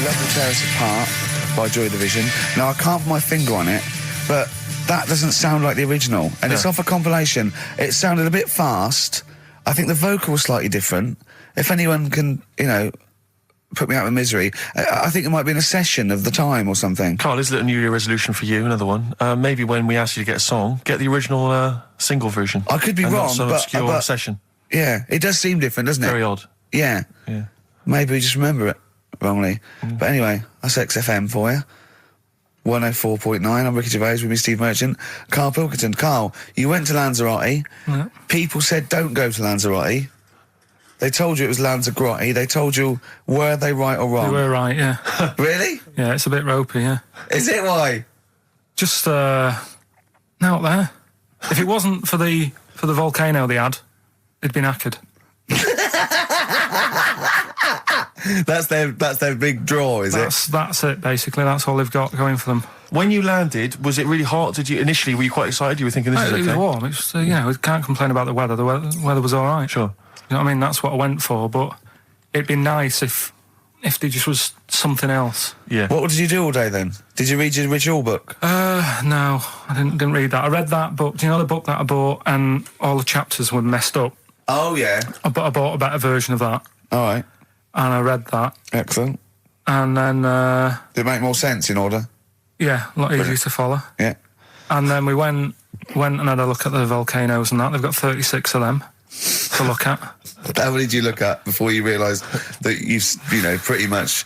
Love to Tear Us Apart by Joy Division. Now, I can't put my finger on it, but that doesn't sound like the original, and it's off a compilation. It sounded a bit fast. I think the vocal was slightly different. If anyone can, put me out of misery, I think it might be in a session of the time or something. Carl, is it a New Year resolution for you? Another one. Maybe when we ask you to get a song, get the original single version. I could be wrong, not some obscure session. Yeah, it does seem different, doesn't it? Very odd. Yeah. Maybe we just remember it wrongly. But anyway, that's XFM for you. 104.9, I'm Ricky Gervais with me, Steve Merchant. Karl Pilkington. Carl, you went to Lanzarote. Yeah. People said don't go to Lanzarote. They told you it was Lanzarote. They told you, were they right or wrong? They were right, yeah. Really? Yeah, it's a bit ropey, yeah. Is it? Why? Just, out there. If it wasn't for the volcano they had, it'd been knackered. That's their big draw, is it? That's it, basically. That's all they've got going for them. When you landed, was it really hot? Initially, were you quite excited? You were thinking this is okay? It was warm. It's, we can't complain about the weather. The weather was all right. Sure. You know what I mean? That's what I went for, but it'd be nice if there just was something else. Yeah. What did you do all day then? Did you read your ritual book? No, I didn't read that. I read that book. Do you know the book that I bought and all the chapters were messed up? Oh, yeah. I bought a better version of that. All right. And I read that. Excellent. And then... Did it make more sense in order? Yeah, a lot easier to follow. Yeah. And then we went and had a look at the volcanoes and that. They've got 36 of them to look at. How many did you look at before you realised that pretty much,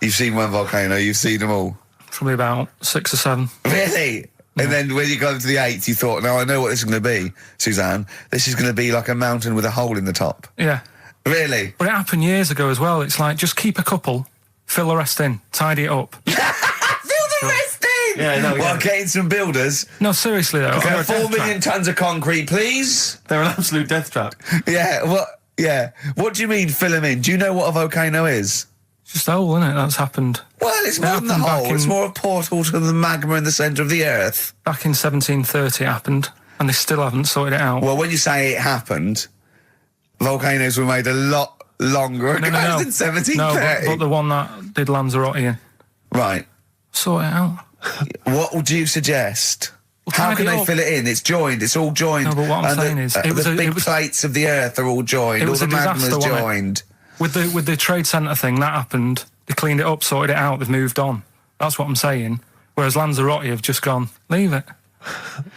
you've seen one volcano, you've seen them all? Probably about 6 or 7. Really? And then when you got to the 8th, you thought, now I know what this is going to be, Suzanne. This is going to be like a mountain with a hole in the top. Yeah. Really? But it happened years ago as well. It's like, just keep a couple, fill the rest in, tidy it up. Fill the rest in! Yeah, no, Well, getting some builders. No, seriously though. Okay, 4 million tons of concrete, please. They're an absolute death trap. Yeah, what do you mean fill them in? Do you know what a volcano is? It's just a hole, isn't it? That's happened. Well, it's more than the hole. It's more a portal to the magma in the centre of the Earth. Back in 1730 it happened, and they still haven't sorted it out. Well, when you say it happened, volcanoes were made a lot longer ago than 1730. No, but the one that did Lanzarote. Right. Sort it out. What would you suggest? Well, how can they fill it in? It's joined. It's all joined. No, but what I'm saying is... the big plates of the Earth are all joined. All the magma's joined. With the Trade Centre thing, that happened. They cleaned it up, sorted it out, they've moved on. That's what I'm saying. Whereas Lanzarote have just gone, leave it.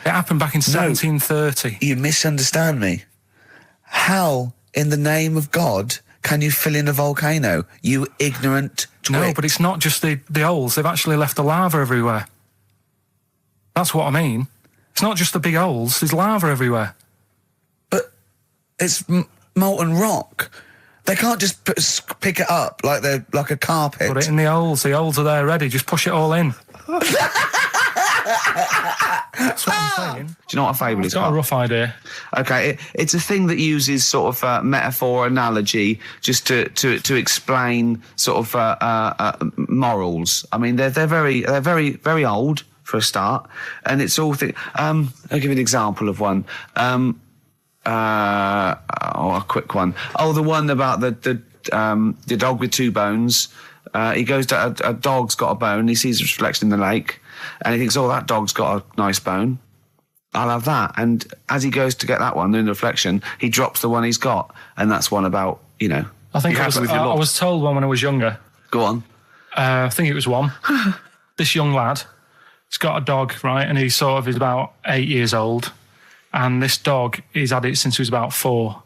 It happened back in 1730. You misunderstand me. How, in the name of God, can you fill in a volcano? You ignorant twit. No, but it's not just the holes. They've actually left the lava everywhere. That's what I mean. It's not just the big holes. There's lava everywhere. But it's molten rock. They can't just pick it up like they're like a carpet. Put it in the holes. The holes are there ready. Just push it all in. That's what I'm saying. Do you know what a fable is? I've got a rough idea. Okay, it's a thing that uses sort of metaphor, analogy, just to explain sort of morals. I mean, they're very old for a start, and it's all. I'll give you an example of one. A quick one. Oh, the one about the dog with 2 bones. He goes to a dog's got a bone. He sees a reflection in the lake, and he thinks, "Oh, that dog's got a nice bone. I'll have that." And as he goes to get that one in the reflection, he drops the one he's got, and that's one about I think I was told one when I was younger. Go on. I think it was one. This young lad, he's got a dog, right, and he sort of is about 8 years old. And this dog, he's had it since he was about 4,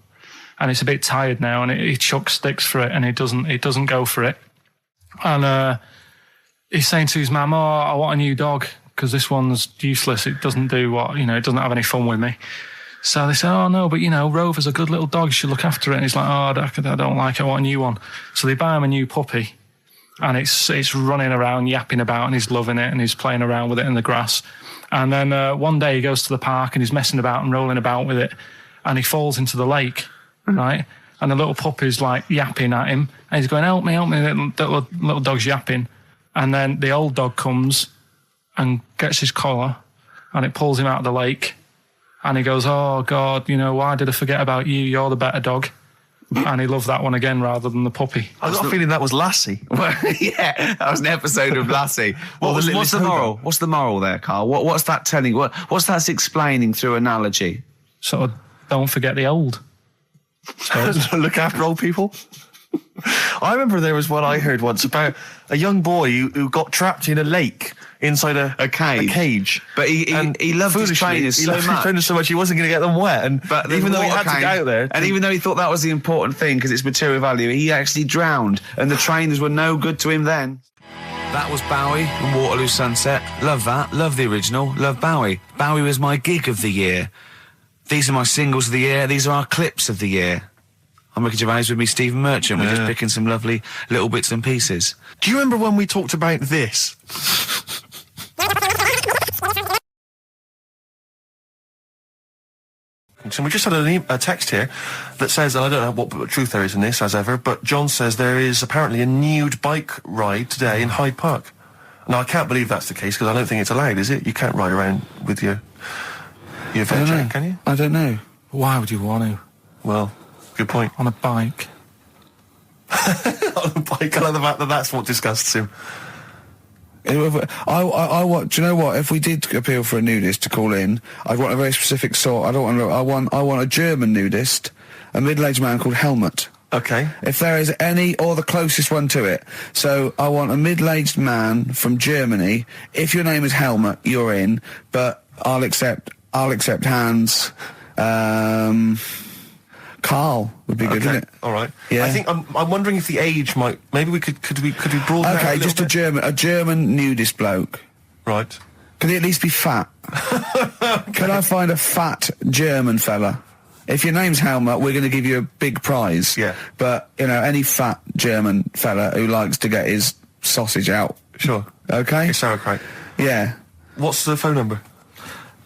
and it's a bit tired now, and he chucks sticks for it, and it doesn't go for it. And he's saying to his mum, "Oh, I want a new dog because this one's useless. It doesn't do it doesn't have any fun with me." So they say, "Oh no, but Rover's a good little dog. You should look after it." And he's like, "Oh, I don't like it. I want a new one." So they buy him a new puppy, and it's running around, yapping about, and he's loving it, and he's playing around with it in the grass. And then one day he goes to the park and he's messing about and rolling about with it, and he falls into the lake, right? And the little puppy's like yapping at him, and he's going, help me, little dog's yapping. And then the old dog comes and gets his collar, and it pulls him out of the lake, and he goes, "Oh God, why did I forget about you? You're the better dog." And he loved that one again rather than the puppy. I got a feeling that was Lassie. Well, yeah, that was an episode of Lassie. What's the moral? What's the moral there, Carl? What's that telling? What's that explaining through analogy? Sort of, don't forget the old. Look after old people. I remember there was one I heard once about a young boy who got trapped in a lake inside a cage. But he loved his trainers so much he wasn't going to get them wet. But even though he had to get out there, and even though he thought that was the important thing because it's material value, he actually drowned, and the trainers were no good to him then. That was Bowie and Waterloo Sunset. Love that. Love the original. Love Bowie. Bowie was my gig of the year. These are my singles of the year. These are our clips of the year. I'm Ricky Gervais, with me Stephen Merchant. We're just picking some lovely little bits and pieces. Do you remember when we talked about this? So we just had a text here that says, and I don't know what truth there is in this, as ever, but John says there is apparently a nude bike ride today in Hyde Park. Now, I can't believe that's the case, because I don't think it's allowed, is it? You can't ride around with your veg, can you? I don't know. Why would you want to? Well, good point. On a bike. On a bike, I love the fact that that's what disgusts him. I want. Do you know what? If we did appeal for a nudist to call in, I'd want a very specific sort. I want a German nudist, a middle-aged man called Helmut. Okay. If there is any, or the closest one to it. So I want a middle-aged man from Germany. If your name is Helmut, you're in. But I'll accept hands. Carl would be good, wouldn't it? All right. Yeah. I think I'm wondering if the age might. Maybe we could we broaden. Okay, out just a German nudist bloke. Right. Can he at least be fat? Can I find a fat German fella? If your name's Helmut, we're going to give you a big prize. Yeah. But, you know, any fat German fella who likes to get his sausage out. Sure. Okay? It's sauerkraut. Yeah. What's the phone number?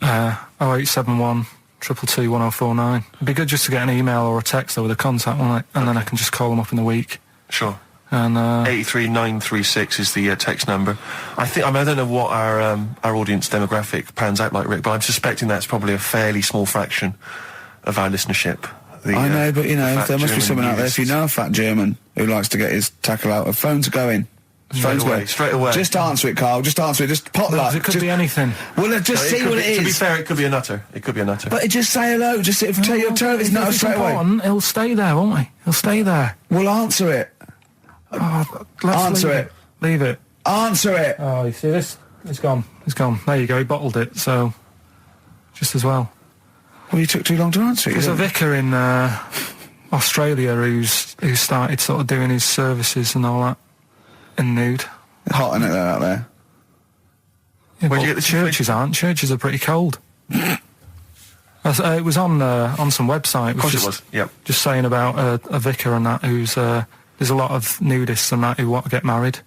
0871 222 1049. It'd be good just to get an email or a text with a contact on it, and then I can just call them up in the week. Sure. And 83936 is the text number. I don't know what our audience demographic pans out like, Rick, but I'm suspecting that's probably a fairly small fraction of our listenership. I know, but you know, there must be someone out there. If you know a fat German who likes to get his tackle out, phones are going. Straight away. Just answer it, Carl. Just answer it. Just potluck. it could be anything. Well, just see what it is. To be fair, it could be a nutter. But just say hello. Just tell your turn. It's not straight away. He'll stay there, won't he? He'll stay there. Well, answer it. Answer it. Leave it. Answer it. Oh, you see this? It's gone. It's gone. There you go. He bottled it. So, just as well. Well, you took too long to answer it. There's a vicar in Australia who started sort of doing his services and all that in nude. Hot, isn't it, out there? Yeah, where'd you get the churches aren't. Churches are pretty cold. It was on some website. Of course it was. Yep. Just saying about a vicar and that who's there's a lot of nudists and that who want to get married.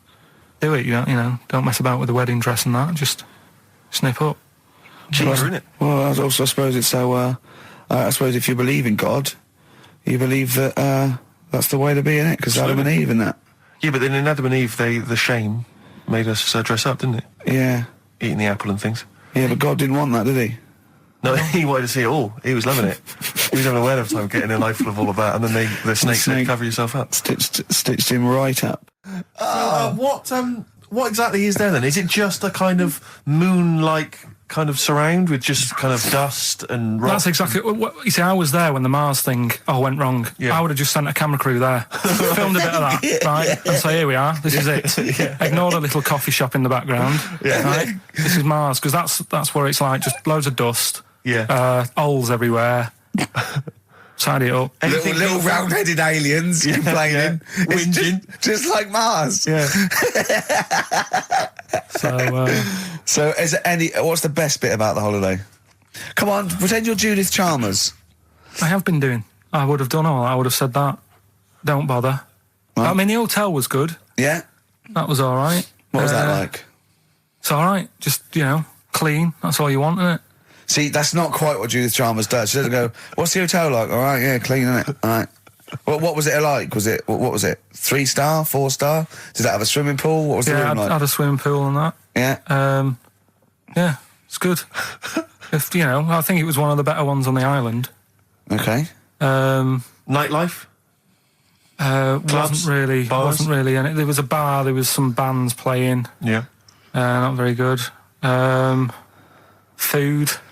Do it, you know. Don't mess about with the wedding dress and that. Just snip up. Cheaper, isn't it? Well, I also suppose it's so. I suppose if you believe in God, you believe that that's the way to be, innit? Because Adam and Eve and that. Yeah, but then in Adam and Eve, the shame made us dress up, didn't it? Yeah. Eating the apple and things. Yeah, but God didn't want that, did he? No, he wanted to see it all. He was loving it. He was having a whale of time getting a life full of all of that, and then the snake said, cover yourself up. Stitched him right up. What exactly is there then? Is it just a kind of moon-like kind of surround with just kind of dust and rock? That's exactly what you see. I was there when the Mars thing went wrong. Yeah. I would have just sent a camera crew there, filmed a bit of that, right, and say, here we are, this is it. Yeah. Ignore the little coffee shop in the background. Yeah. Right? This is Mars, because that's where it's like just loads of dust. Yeah. Holes everywhere. Tidy it up. Little round-headed aliens complaining. Yeah. Whinging. Just like Mars. Yeah. So is there what's the best bit about the holiday? Come on, pretend you're Judith Chalmers. I have been doing. I would have done all. I would have said that. Don't bother. Well, I mean, the hotel was good. Yeah. That was all right. What was that like? It's all right. Just, clean. That's all you want, isn't it? See, that's not quite what Judith Chalmers does. She doesn't go, what's the hotel like? All right, yeah, clean, isn't it? All right. What was it like? What was it? 3-star, 4-star? Did it have a swimming pool? What was the room like? Yeah, had a swimming pool and that. Yeah. Yeah, it's good. I think it was one of the better ones on the island. Okay. Nightlife? Clubs? Wasn't really. And there was a bar, there was some bands playing. Yeah. Not very good.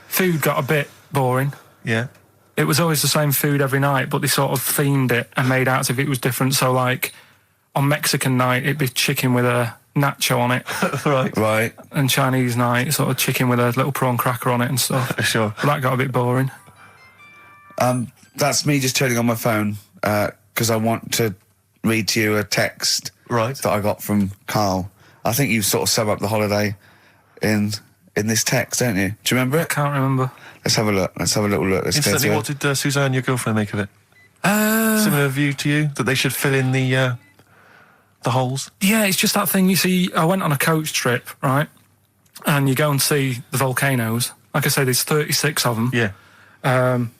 Food got a bit boring. Yeah. It was always the same food every night, but they sort of themed it and made out as if it was different. So, like, on Mexican night, it'd be chicken with a nacho on it. Right. And Chinese night, sort of chicken with a little prawn cracker on it and stuff. Sure. But that got a bit boring. That's me just turning on my phone, because I want to read to you a text that I got from Carl. I think you sort of sum up the holiday in this text, don't you? Do you remember it? I can't remember. Let's have a look. Let's have a little look. Instantly, what did Suzanne, your girlfriend, make of it? Similar view to you? That they should fill in the holes? Yeah, it's just that thing, you see, I went on a coach trip, right? And you go and see the volcanoes. Like I say, there's 36 of them. Yeah.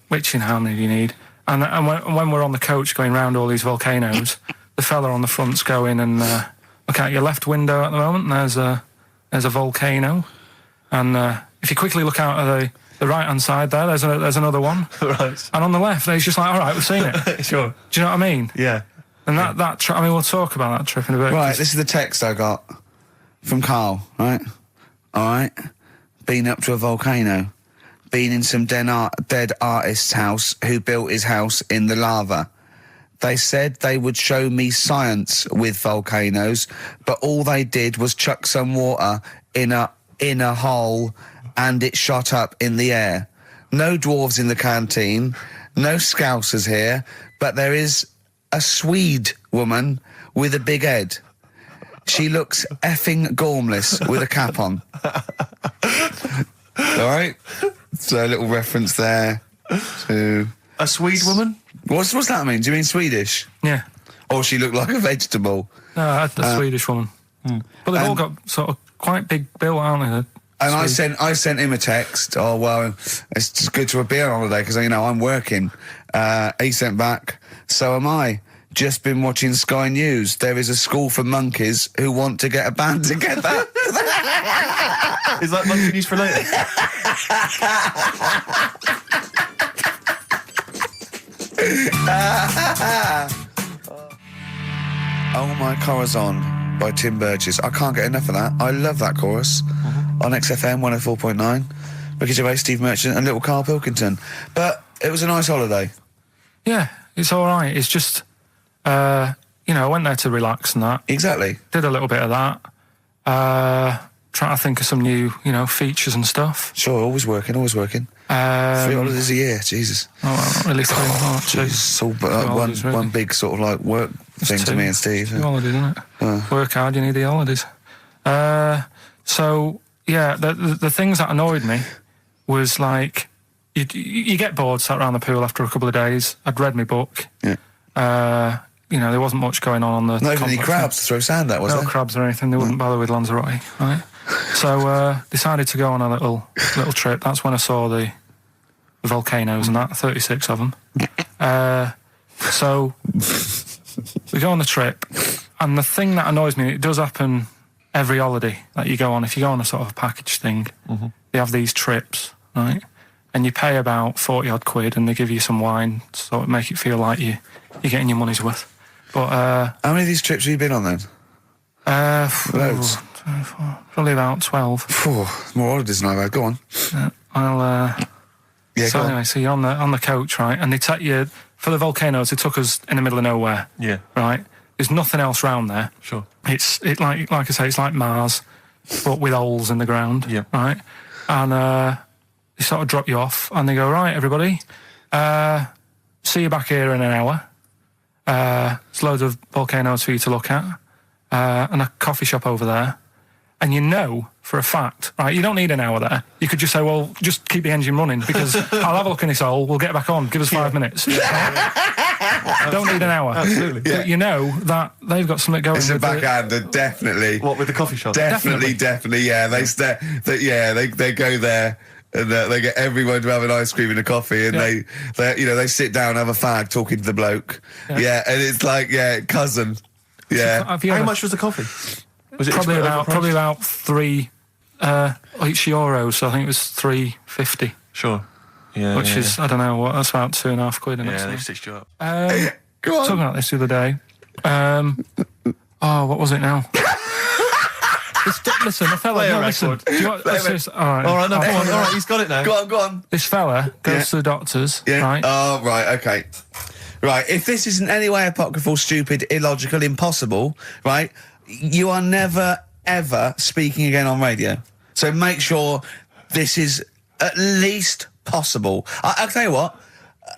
Which, how many do you need? And when we're on the coach going round all these volcanoes, the fella on the front's going and look out your left window at the moment, and there's a volcano. And if you quickly look out at the right-hand side there, there's another one. Right. And on the left, there's just like, all right, we've seen it. Sure. Do you know what I mean? Yeah. And that trip, we'll talk about that trip in a bit. Right, this is the text I got from Carl, right? All right. Been up to a volcano. Been in some dead artist's house who built his house in the lava. They said they would show me science with volcanoes, but all they did was chuck some water in a hole and it shot up in the air. No dwarves in the canteen, no scousers here, but there is a Swede woman with a big head. She looks effing gormless with a cap on. All right? So a little reference there to... A Swede woman? What's that mean? Do you mean Swedish? Yeah. Or she looked like a vegetable? No, I had the Swedish woman. But they've all got sort of quite big bill, aren't they? And I sent him a text. Oh, well, it's just good to be on holiday because, you know, I'm working. He sent back, so am I. Just been watching Sky News. There is a school for monkeys who want to get a band together. Is that monkey news for later? Oh My Corazon by Tim Burgess. I can't get enough of that. I love that chorus. On XFM 104.9. Ricky Gervais, Steve Merchant and little Karl Pilkington. But it was a nice holiday. Yeah, it's all right. It's just, you know, I went there to relax and that. Exactly. Did a little bit of that. Trying to think of some new, you know, features and stuff. Sure, always working. 3 holidays a year, Jesus. Oh, well, not really 3 or 2. It's all one big sort of like work thing to me and Steve. 2 holidays, isn't it? Work hard, you need the holidays. So, yeah, the things that annoyed me was like, you get bored sat around the pool after a couple of days. I'd read my book. Yeah. You know, there wasn't much going on the... Not even any crabs to throw sand at, was there? No crabs or anything. They wouldn't bother with Lanzarote, right? So, decided to go on a little trip. That's when I saw the volcanoes and that, 36 of them. So, we go on the trip, and the thing that annoys me, it does happen every holiday that you go on. If you go on a sort of a package thing, they have these trips, right? And you pay about 40-odd quid, and they give you some wine, so it make it feel like you're getting your money's worth. But how many of these trips have you been on then? Loads. Probably about 12. More holidays than I've had. Go on. Yeah, so anyway, so you're on the coach, right? And they take you for the volcanoes. They took us in the middle of nowhere. Yeah. Right. There's nothing else round there. Sure. It's like I say, it's like Mars, but with holes in the ground. Yeah. Right. And they sort of drop you off, and they go, right, everybody, see you back here in an hour. There's loads of volcanoes for you to look at, and a coffee shop over there. And you know for a fact, right, you don't need an hour there. You could just say, well, just keep the engine running because I'll have a look in this hole, we'll get back on, give us 5 minutes. Don't need an hour. Absolutely. Yeah. But you know that they've got something going. It's a backhander, definitely. What, with the coffee shop? Definitely, yeah. They go there. And they get everyone to have an ice cream and a coffee, and they sit down, have a fag, talking to the bloke. Yeah, and it's like, cousin. Yeah. How much was the coffee? Was it probably about €3 each euro? So I think it was $3.50. Sure. Yeah. Which is, I don't know what. That's about 2.5 quid. Yeah, they've stitched you up. Go on. Talking about this the other day. What was it now? Listen, the fella. No, listen. Do you want, all right, no, go on. All right, he's got it now. Go on. This fella goes to the doctors, right? Oh, right, okay. Right, if this isn't any way apocryphal, stupid, illogical, impossible, right, you are never, ever speaking again on radio. So make sure this is at least possible. I'll tell you what,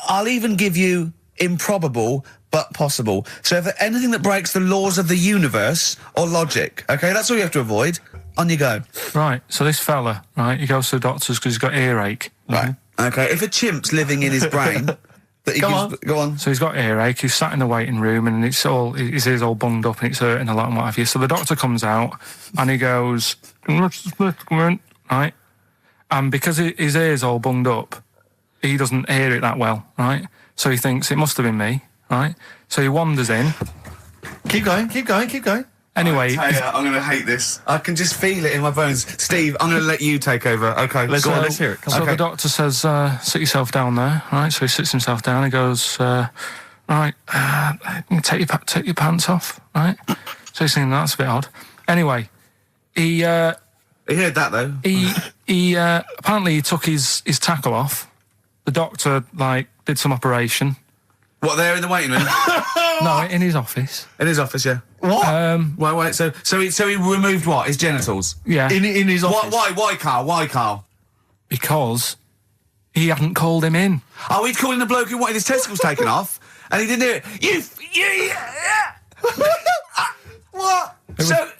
I'll even give you improbable but possible. So if anything that breaks the laws of the universe or logic, okay, that's all you have to avoid. On you go. Right, so this fella, right, he goes to the doctors because he's got earache. Right, okay, if a chimp's living in his brain... Go on. So he's got earache, he's sat in the waiting room and his ears all bunged up and it's hurting a lot and what have you. So the doctor comes out and he goes, right? And because his ear's all bunged up, he doesn't hear it that well, right? So he thinks it must have been me, right? So he wanders in. Keep going. Anyway, I'm going to hate this. I can just feel it in my bones. Steve, I'm going to let you take over. Okay, let's hear it. So the doctor says, sit yourself down there, right? So he sits himself down. He goes, right, take your pants off, right? So he's thinking that's a bit odd. Anyway, he heard that though. He apparently he took his tackle off. The doctor did some operation. What, there in the waiting room? No, in his office. In his office, yeah. What? Wait. So he removed what? His genitals? Yeah. In his office. Why, Carl? Because he hadn't called him in. Oh, he'd called in the bloke who wanted his testicles taken off, and he didn't hear it. What?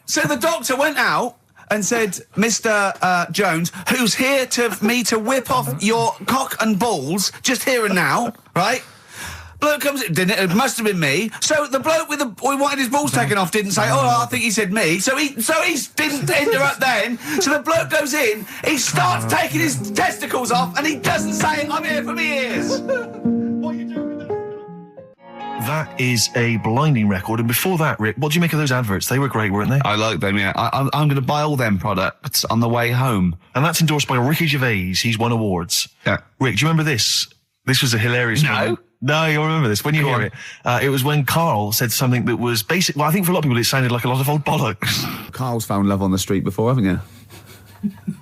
So the doctor went out and said, Mr. Jones, who's here to whip off your cock and balls, just here and now, right? Bloke comes in, it must have been me. So the bloke we wanted his balls taken off didn't say, oh, I think he said me. So he didn't interrupt then. So the bloke goes in, he starts taking his testicles off, and he doesn't say, I'm here for me ears. What are you doing with that? That is a blinding record. And before that, Rick, what do you make of those adverts? They were great, weren't they? I like them, yeah. I'm going to buy all them products on the way home. And that's endorsed by Ricky Gervais. He's won awards. Yeah. Rick, do you remember this? This was a hilarious moment. No, you'll remember this when you hear it. It was when Karl said something that was basic. Well, I think for a lot of people it sounded like a lot of old bollocks. Karl's found love on the street before, haven't you?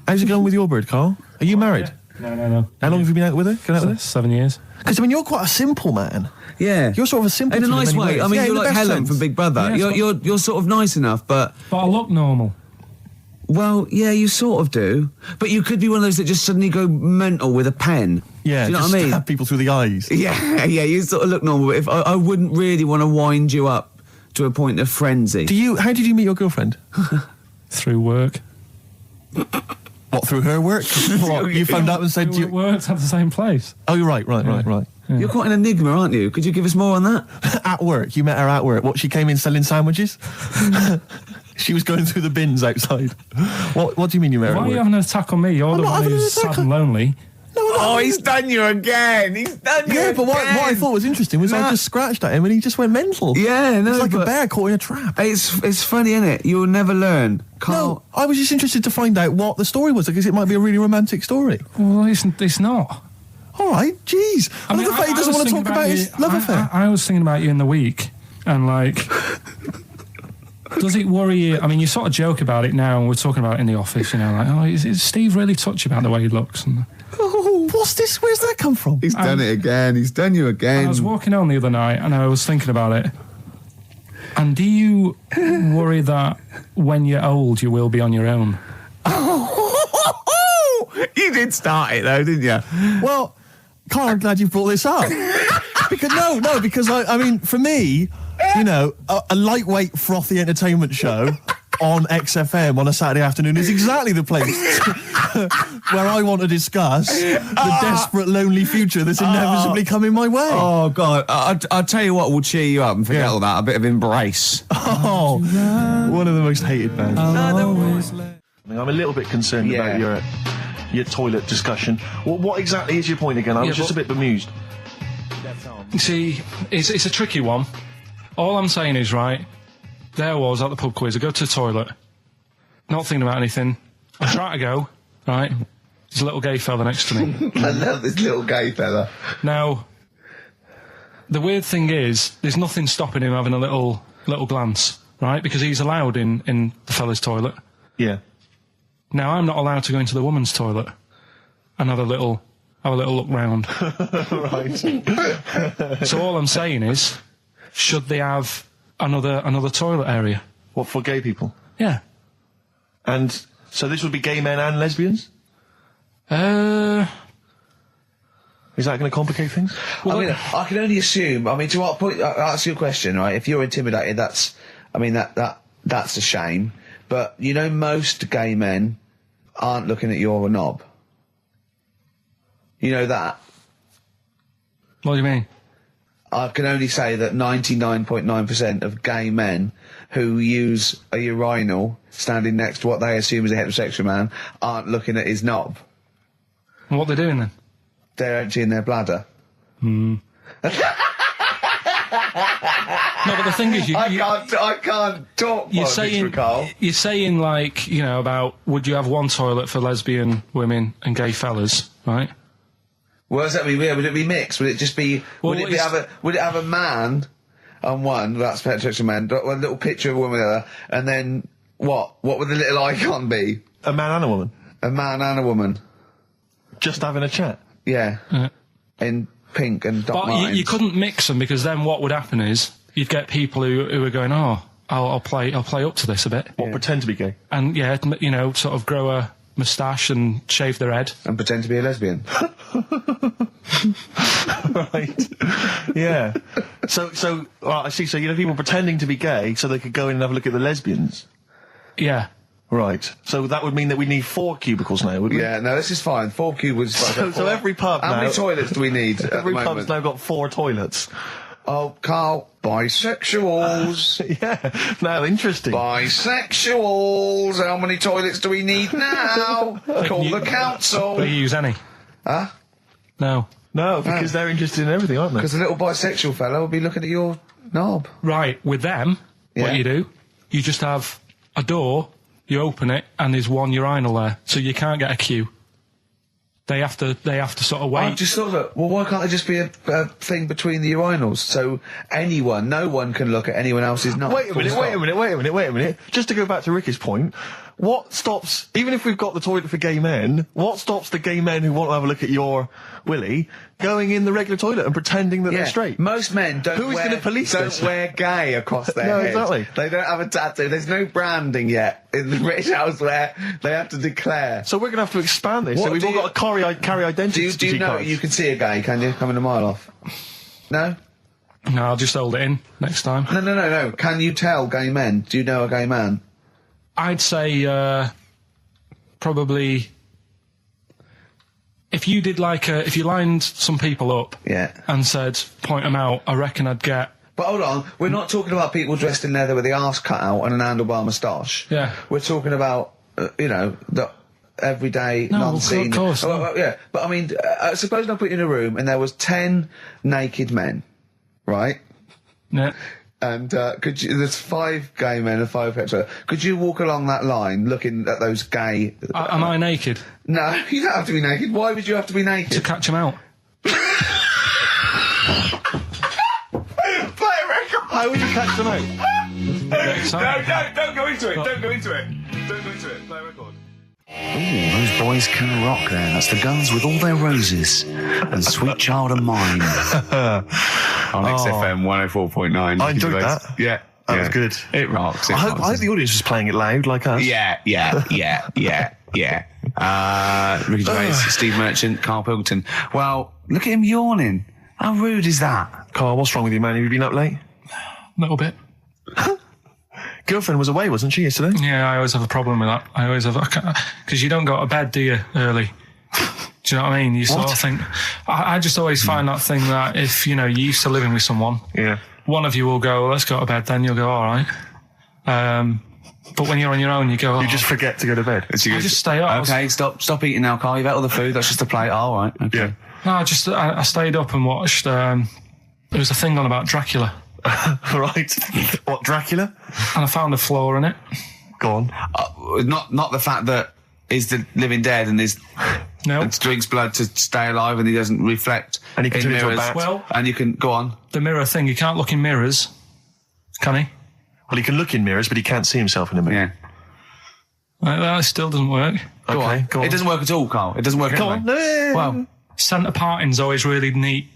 How's it going with your bird, Karl? Are you married? Yeah. No. How long have you been out with her? Going out with her? 7 years. Because, I mean, you're quite a simple man. Yeah. You're sort of a simple in a nice way. I mean, you're like Helen from Big Brother. Yeah, you're sort of nice enough, but I look normal. Well, yeah, you sort of do. But you could be one of those that just suddenly go mental with a pen. Yeah, do you know what I mean? Stab people through the eyes. Yeah, you sort of look normal. But if I wouldn't really want to wind you up to a point of frenzy. How did you meet your girlfriend? Through work. What, through her work? What, you phoned up and said you worked at the same place. Oh, you're right. Yeah. You're quite an enigma, aren't you? Could you give us more on that? At work. You met her at work. What, she came in selling sandwiches? She was going through the bins outside. What do you mean you met her at work? Why are you having an attack on me? You're the one who's sad and lonely. No, he's done you again. Yeah, but what I thought was interesting was I just scratched at him and he just went mental. Yeah, no, it's like a bear caught in a trap. It's funny, isn't it? You'll never learn. No, I was just interested to find out what the story was, because it might be a really romantic story. Well, it's not. All right, jeez. I mean, the fact he doesn't want to talk about his love affair. I was thinking about you in the week, and like, does it worry you? I mean, you sort of joke about it now, and we're talking about it in the office, you know, like, oh, is Steve really touchy about the way he looks? And, oh, what's this? Where's that come from? He's done it again. He's done you again. I was walking home the other night, and I was thinking about it. And do you worry that when you're old, you will be on your own? You did start it, though, didn't you? Well, Karl, I'm glad you brought this up. because I mean, for me, you know, a lightweight, frothy entertainment show on XFM on a Saturday afternoon is exactly the place where I want to discuss the desperate, lonely future that's inevitably coming my way. Oh, God. I'll tell you what will cheer you up and forget all that. A bit of Embrace. Oh, one of the most hated bands. I'm a little bit concerned about your toilet discussion. What exactly is your point again? I was just a bit bemused. See, it's a tricky one. All I'm saying is, right, there I was at the pub quiz. I go to the toilet, not thinking about anything. I try to go, right? There's a little gay fella next to me. I love this little gay fella. Now, the weird thing is, there's nothing stopping him having a little glance, right? Because he's allowed in the fella's toilet. Yeah. Now, I'm not allowed to go into the woman's toilet and have a little look round. Right. So all I'm saying is, should they have another toilet area? What, for gay people? Yeah. And so this would be gay men and lesbians? Is that going to complicate things? Well, I mean, I can only assume. I mean, to what point? I'll ask you a question, right? If you're intimidated, that's a shame. But you know, most gay men aren't looking at your knob. You know that. What do you mean? I can only say that 99.9% of gay men who use a urinal standing next to what they assume is a heterosexual man aren't looking at his knob. And what they're doing then? They're emptying their bladder. No, but the thing is, I can't talk. You're saying like, you know, about would you have one toilet for lesbian women and gay fellas, right? Well, does that mean? Would it be mixed? Would it just be? Would it have a man on one? That's heterosexual man. One little picture of a woman, other, and then what? What would the little icon be? A man and a woman. A man and a woman. Just having a chat. Yeah. In pink and Doc But you couldn't mix them, because then what would happen is you'd get people who are going, oh, I'll play up to this a bit. What, pretend to be gay? And yeah, you know, sort of grow a moustache and shave their head. And pretend to be a lesbian. Right. Yeah. So I see. So you know, people pretending to be gay so they could go in and have a look at the lesbians. Yeah. Right. So that would mean that we need 4 cubicles now, would we? Yeah, no, this is fine. 4 cubicles. So every pub How many toilets do we need? Every pub's now got 4 toilets. Oh, Carl, bisexuals. Yeah. Now, interesting. Bisexuals. How many toilets do we need now? Call the council. Do you use any? Huh? No. No, because they're interested in everything, aren't they? Because a little bisexual fella will be looking at your knob. Right, with them, what you do, you just have a door, you open it, and there's one urinal there, so you can't get a queue. They have to sort of wait. I just thought that, well, why can't there just be a thing between the urinals, so no one can look at anyone else's knob? Wait a minute. Just to go back to Ricky's point, what stops, even if we've got the toilet for gay men, what stops the gay men who want to have a look at your willy going in the regular toilet and pretending that they're straight? Most men don't wear gay across their No, head. exactly. They don't have a tattoo. There's no branding yet in the British house where they have to declare. So we're going to have to expand this. So we've all got to carry identity. Do you know you can see a gay, can you? Coming a mile off. No? No, I'll just hold it in next time. No. Can you tell gay men? Do you know a gay man? I'd say probably if you did if you lined some people up and said point them out, I reckon I'd get. But hold on, we're not talking about people dressed in leather with the arse cut out and an handlebar moustache. Yeah, we're talking about the everyday non-seen. Of course. Yeah, but I mean, suppose I put you in a room and there was 10 naked men, right? Yeah. And there's 5 gay men and 5 hetero. Could you walk along that line looking at those gay... Am I naked? No, you don't have to be naked. Why would you have to be naked? To catch them out. Play a record! How would you catch them out? No, don't go into it. Don't go into it. Play a record. Ooh, those boys can rock there. That's the Guns with All Their Roses and Sweet Child of Mine. On XFM 104.9. I enjoyed that. Yeah. That was good. It rocks. I hope the audience was playing it loud like us. Yeah. Ricky Gervais, Steve Merchant, Karl Pilkington. Well, look at him yawning. How rude is that? Carl, what's wrong with you, man? Have you been up late? A little bit. Girlfriend was away, wasn't she, yesterday? Yeah, I always have a problem with that. I always have, because you don't go to bed, do you, early? Do you know what I mean? You sort of think, I just always find that thing that if, you're used to living with someone, one of you will go, let's go to bed, then you'll go, all right. But when you're on your own, you go, you just forget to get to bed. I just stay up. Okay, stop eating now, Carl. You've ate all the food. That's just a plate. All right. Okay. Yeah. No, I stayed up and watched, there was a thing on about Dracula. Right. What, Dracula? And I found a flaw in it. Go on. Not the fact that he's the living dead and and drinks blood to stay alive and he doesn't reflect and he can in turn into mirrors. a bat. Well, and you can go on. The mirror thing, you can't look in mirrors, can he? Well, he can look in mirrors, but he can't see himself in a mirror. Yeah. That still doesn't work. Go on. It doesn't work at all, Carl. It doesn't work at all. Go on. Well, centre parting's always really neat.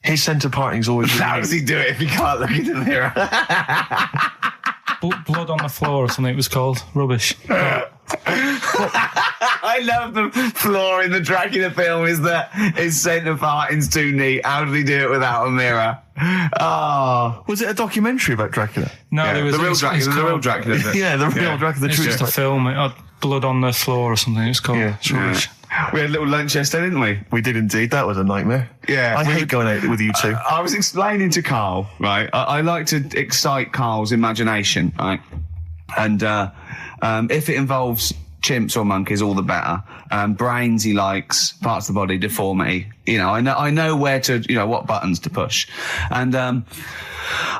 His centre parting's always really how does he do it if he can't look in the mirror? Blood on the floor or something it was called. Rubbish. I love the flaw in the Dracula film is that his centre parting's too neat. How did he do it without a mirror? Oh. Was it a documentary about Dracula? No, there was the real Dracula. The real Dracula. Yeah, the real Dracula. It's just a film. It had blood on the floor or something. It's called. Yeah. It's rubbish. We had a little lunch yesterday, didn't we? We did indeed. That was a nightmare. Yeah. I hate going out with you two. I was explaining to Carl, right? I like to excite Carl's imagination, right? And if it involves chimps or monkeys, all the better. Brains he likes, parts of the body, deformity. I know where to, what buttons to push. And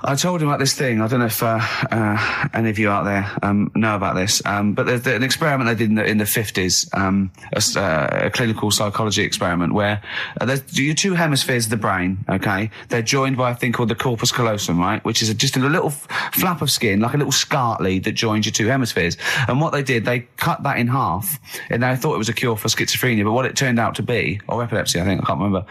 I told him about this thing. I don't know if any of you out there know about this, but there's an experiment they did in the 50s, a clinical psychology experiment where there's your 2 hemispheres of the brain, okay? They're joined by a thing called the corpus callosum, right? Which is just a little flap of skin, like a little scarlet lead that joins your 2 hemispheres. And what they did, they cut that in half, and they thought it was a cure for schizophrenia, but what it turned out to be, or epilepsy, I think, I can't remember,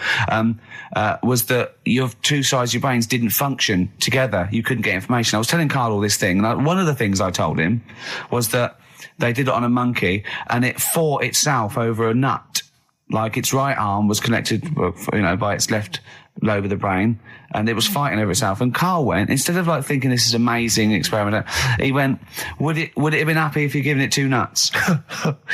was that your 2 sides of your brains didn't function together. You couldn't get information. I was telling Carl all this thing, and one of the things I told him was that they did it on a monkey, and it fought itself over a nut. Like its right arm was connected, by its left lobe of the brain, and it was fighting over itself. And Karl went, instead of like thinking this is amazing experiment, he went, would it have been happy if you'd given it 2 nuts?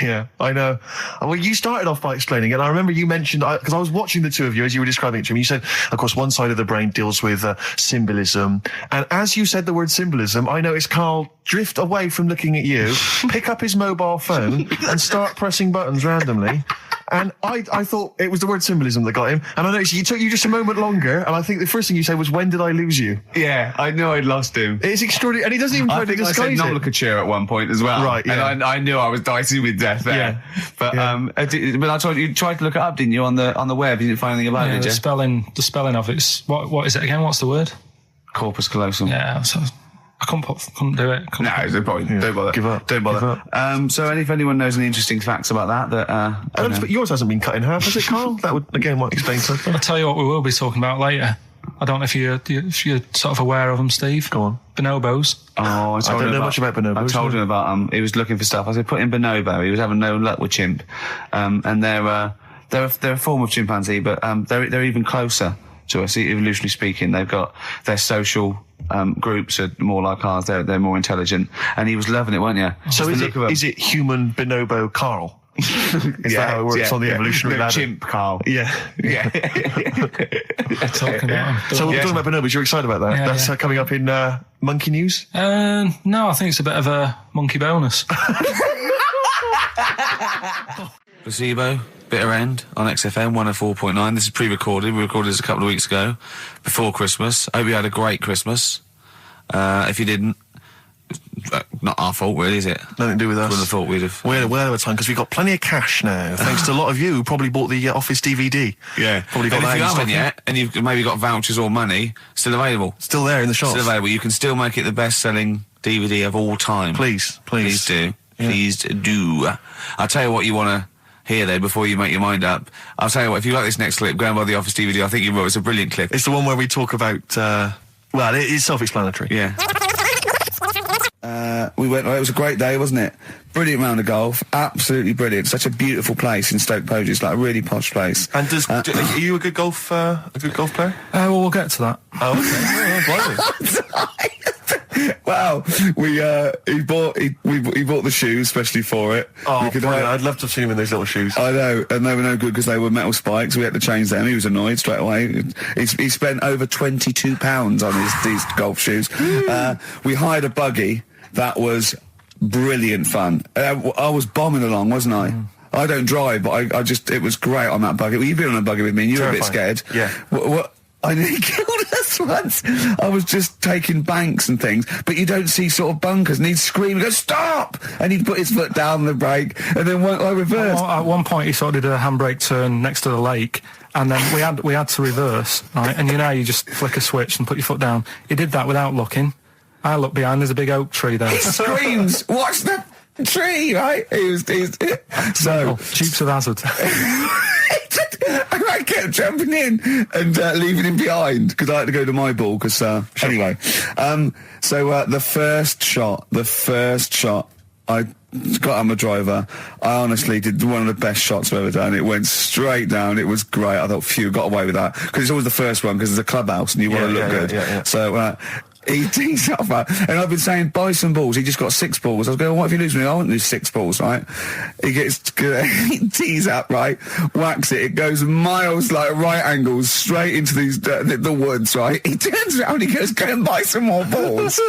Yeah, I know. Well, you started off by explaining, and I remember you mentioned, because I was watching the two of you as you were describing it to me, you said, of course, one side of the brain deals with symbolism. And as you said the word symbolism, I noticed Karl drift away from looking at you, pick up his mobile phone, and start pressing buttons randomly. And I thought it was the word symbolism that got him. And I noticed it took you just a moment longer. And I think the first thing you said was, when did I lose you? Yeah, I knew I'd lost him. It's extraordinary. And he doesn't even try to disguise it. I said non-locature at one point as well. Right, yeah. And I knew I was dicey with death there. Yeah. But, but I told you tried to look it up, didn't you, on the web? You didn't find anything about it, did you? The spelling of it's, what is it again? What's the word? Corpus callosum. Yeah, so I couldn't do it. No, there's no point. Yeah. Don't bother. Give up. Don't bother. So if anyone knows any interesting facts about that, yours hasn't been cut in half, has it, Karl? That would, again, might explain something. I'll tell you what we will be talking about later. I don't know if you're sort of aware of them, Steve. Go on. Bonobos. Oh, I don't know much about bonobos. I told him about he was looking for stuff. I said, put in bonobo. He was having no luck with chimp. And they're a form of chimpanzee, but they're even closer to us, evolutionarily speaking. They've got their social groups are more like ours. They're more intelligent, and he was loving it, weren't you? So is it human bonobo Karl? Is that how it works on the evolutionary ladder? Chimp Karl. Yeah. Talking about so we're talking about bonobos. You're excited about that? Yeah, That's coming up in Monkey News? No, I think it's a bit of a monkey bonus. Placebo, Bitter End on XFM 104.9. This is pre-recorded. We recorded this a couple of weeks ago, before Christmas. I hope you had a great Christmas. If you didn't, not our fault, really, is it? Nothing to do with us. Wouldn't have thought we'd have. We're aware of a time because we've got plenty of cash now, thanks to a lot of you who probably bought the Office DVD. Yeah. Probably got and that if you in haven't stock yet, and you've maybe got vouchers or money, still available. Still there in the shops. Still available. You can still make it the best-selling DVD of all time. Please do. Yeah. Please do. I'll tell you what you want to hear there before you make your mind up. I'll tell you what, if you like this next clip, go and buy the Office DVD. I think you will. It's a brilliant clip. It's the one where we talk about, well, it is self-explanatory. Yeah. We went, it was a great day, wasn't it? Brilliant round of golf. Absolutely brilliant. Such a beautiful place in Stoke Poges, like a really posh place. And are you a good golf player? Well, we'll get to that. Oh, okay. Wow, he bought the shoes especially for it. Oh, I'd love to have seen him in those little shoes. I know, and they were no good because they were metal spikes. We had to change them. He was annoyed straight away. He spent over £22 on these golf shoes. We hired a buggy that was brilliant fun. I was bombing along, wasn't I? I don't drive, but it was great on that buggy. Well, you've been on a buggy with me, and you were a bit scared. Yeah. What? I nearly killed us once. I was just taking banks and things, but you don't see sort of bunkers, and he'd scream and go, stop! And he'd put his foot down the brake, and then I reversed. At one point, he sort of did a handbrake turn next to the lake, and then we had to reverse, right? And you just flick a switch and put your foot down. He did that without looking. I look behind, there's a big oak tree there. He screams, watch the tree, right? So Dukes of Hazzard. I kept jumping in and leaving him behind because I had to go to my ball. Anyway, the first shot, I got on my driver. I honestly did one of the best shots I've ever done. It went straight down. It was great. I thought, phew, got away with that because it's always the first one because it's a clubhouse and you want to look good. Yeah. So. He tees up, and I've been saying, buy some balls. He just got 6 balls. I was going, well, what if you lose me? I won't lose 6 balls, right? He tees up, right? Whacks it. It goes miles, like right angles, straight into these the woods, right? He turns around, he goes, go and buy some more balls.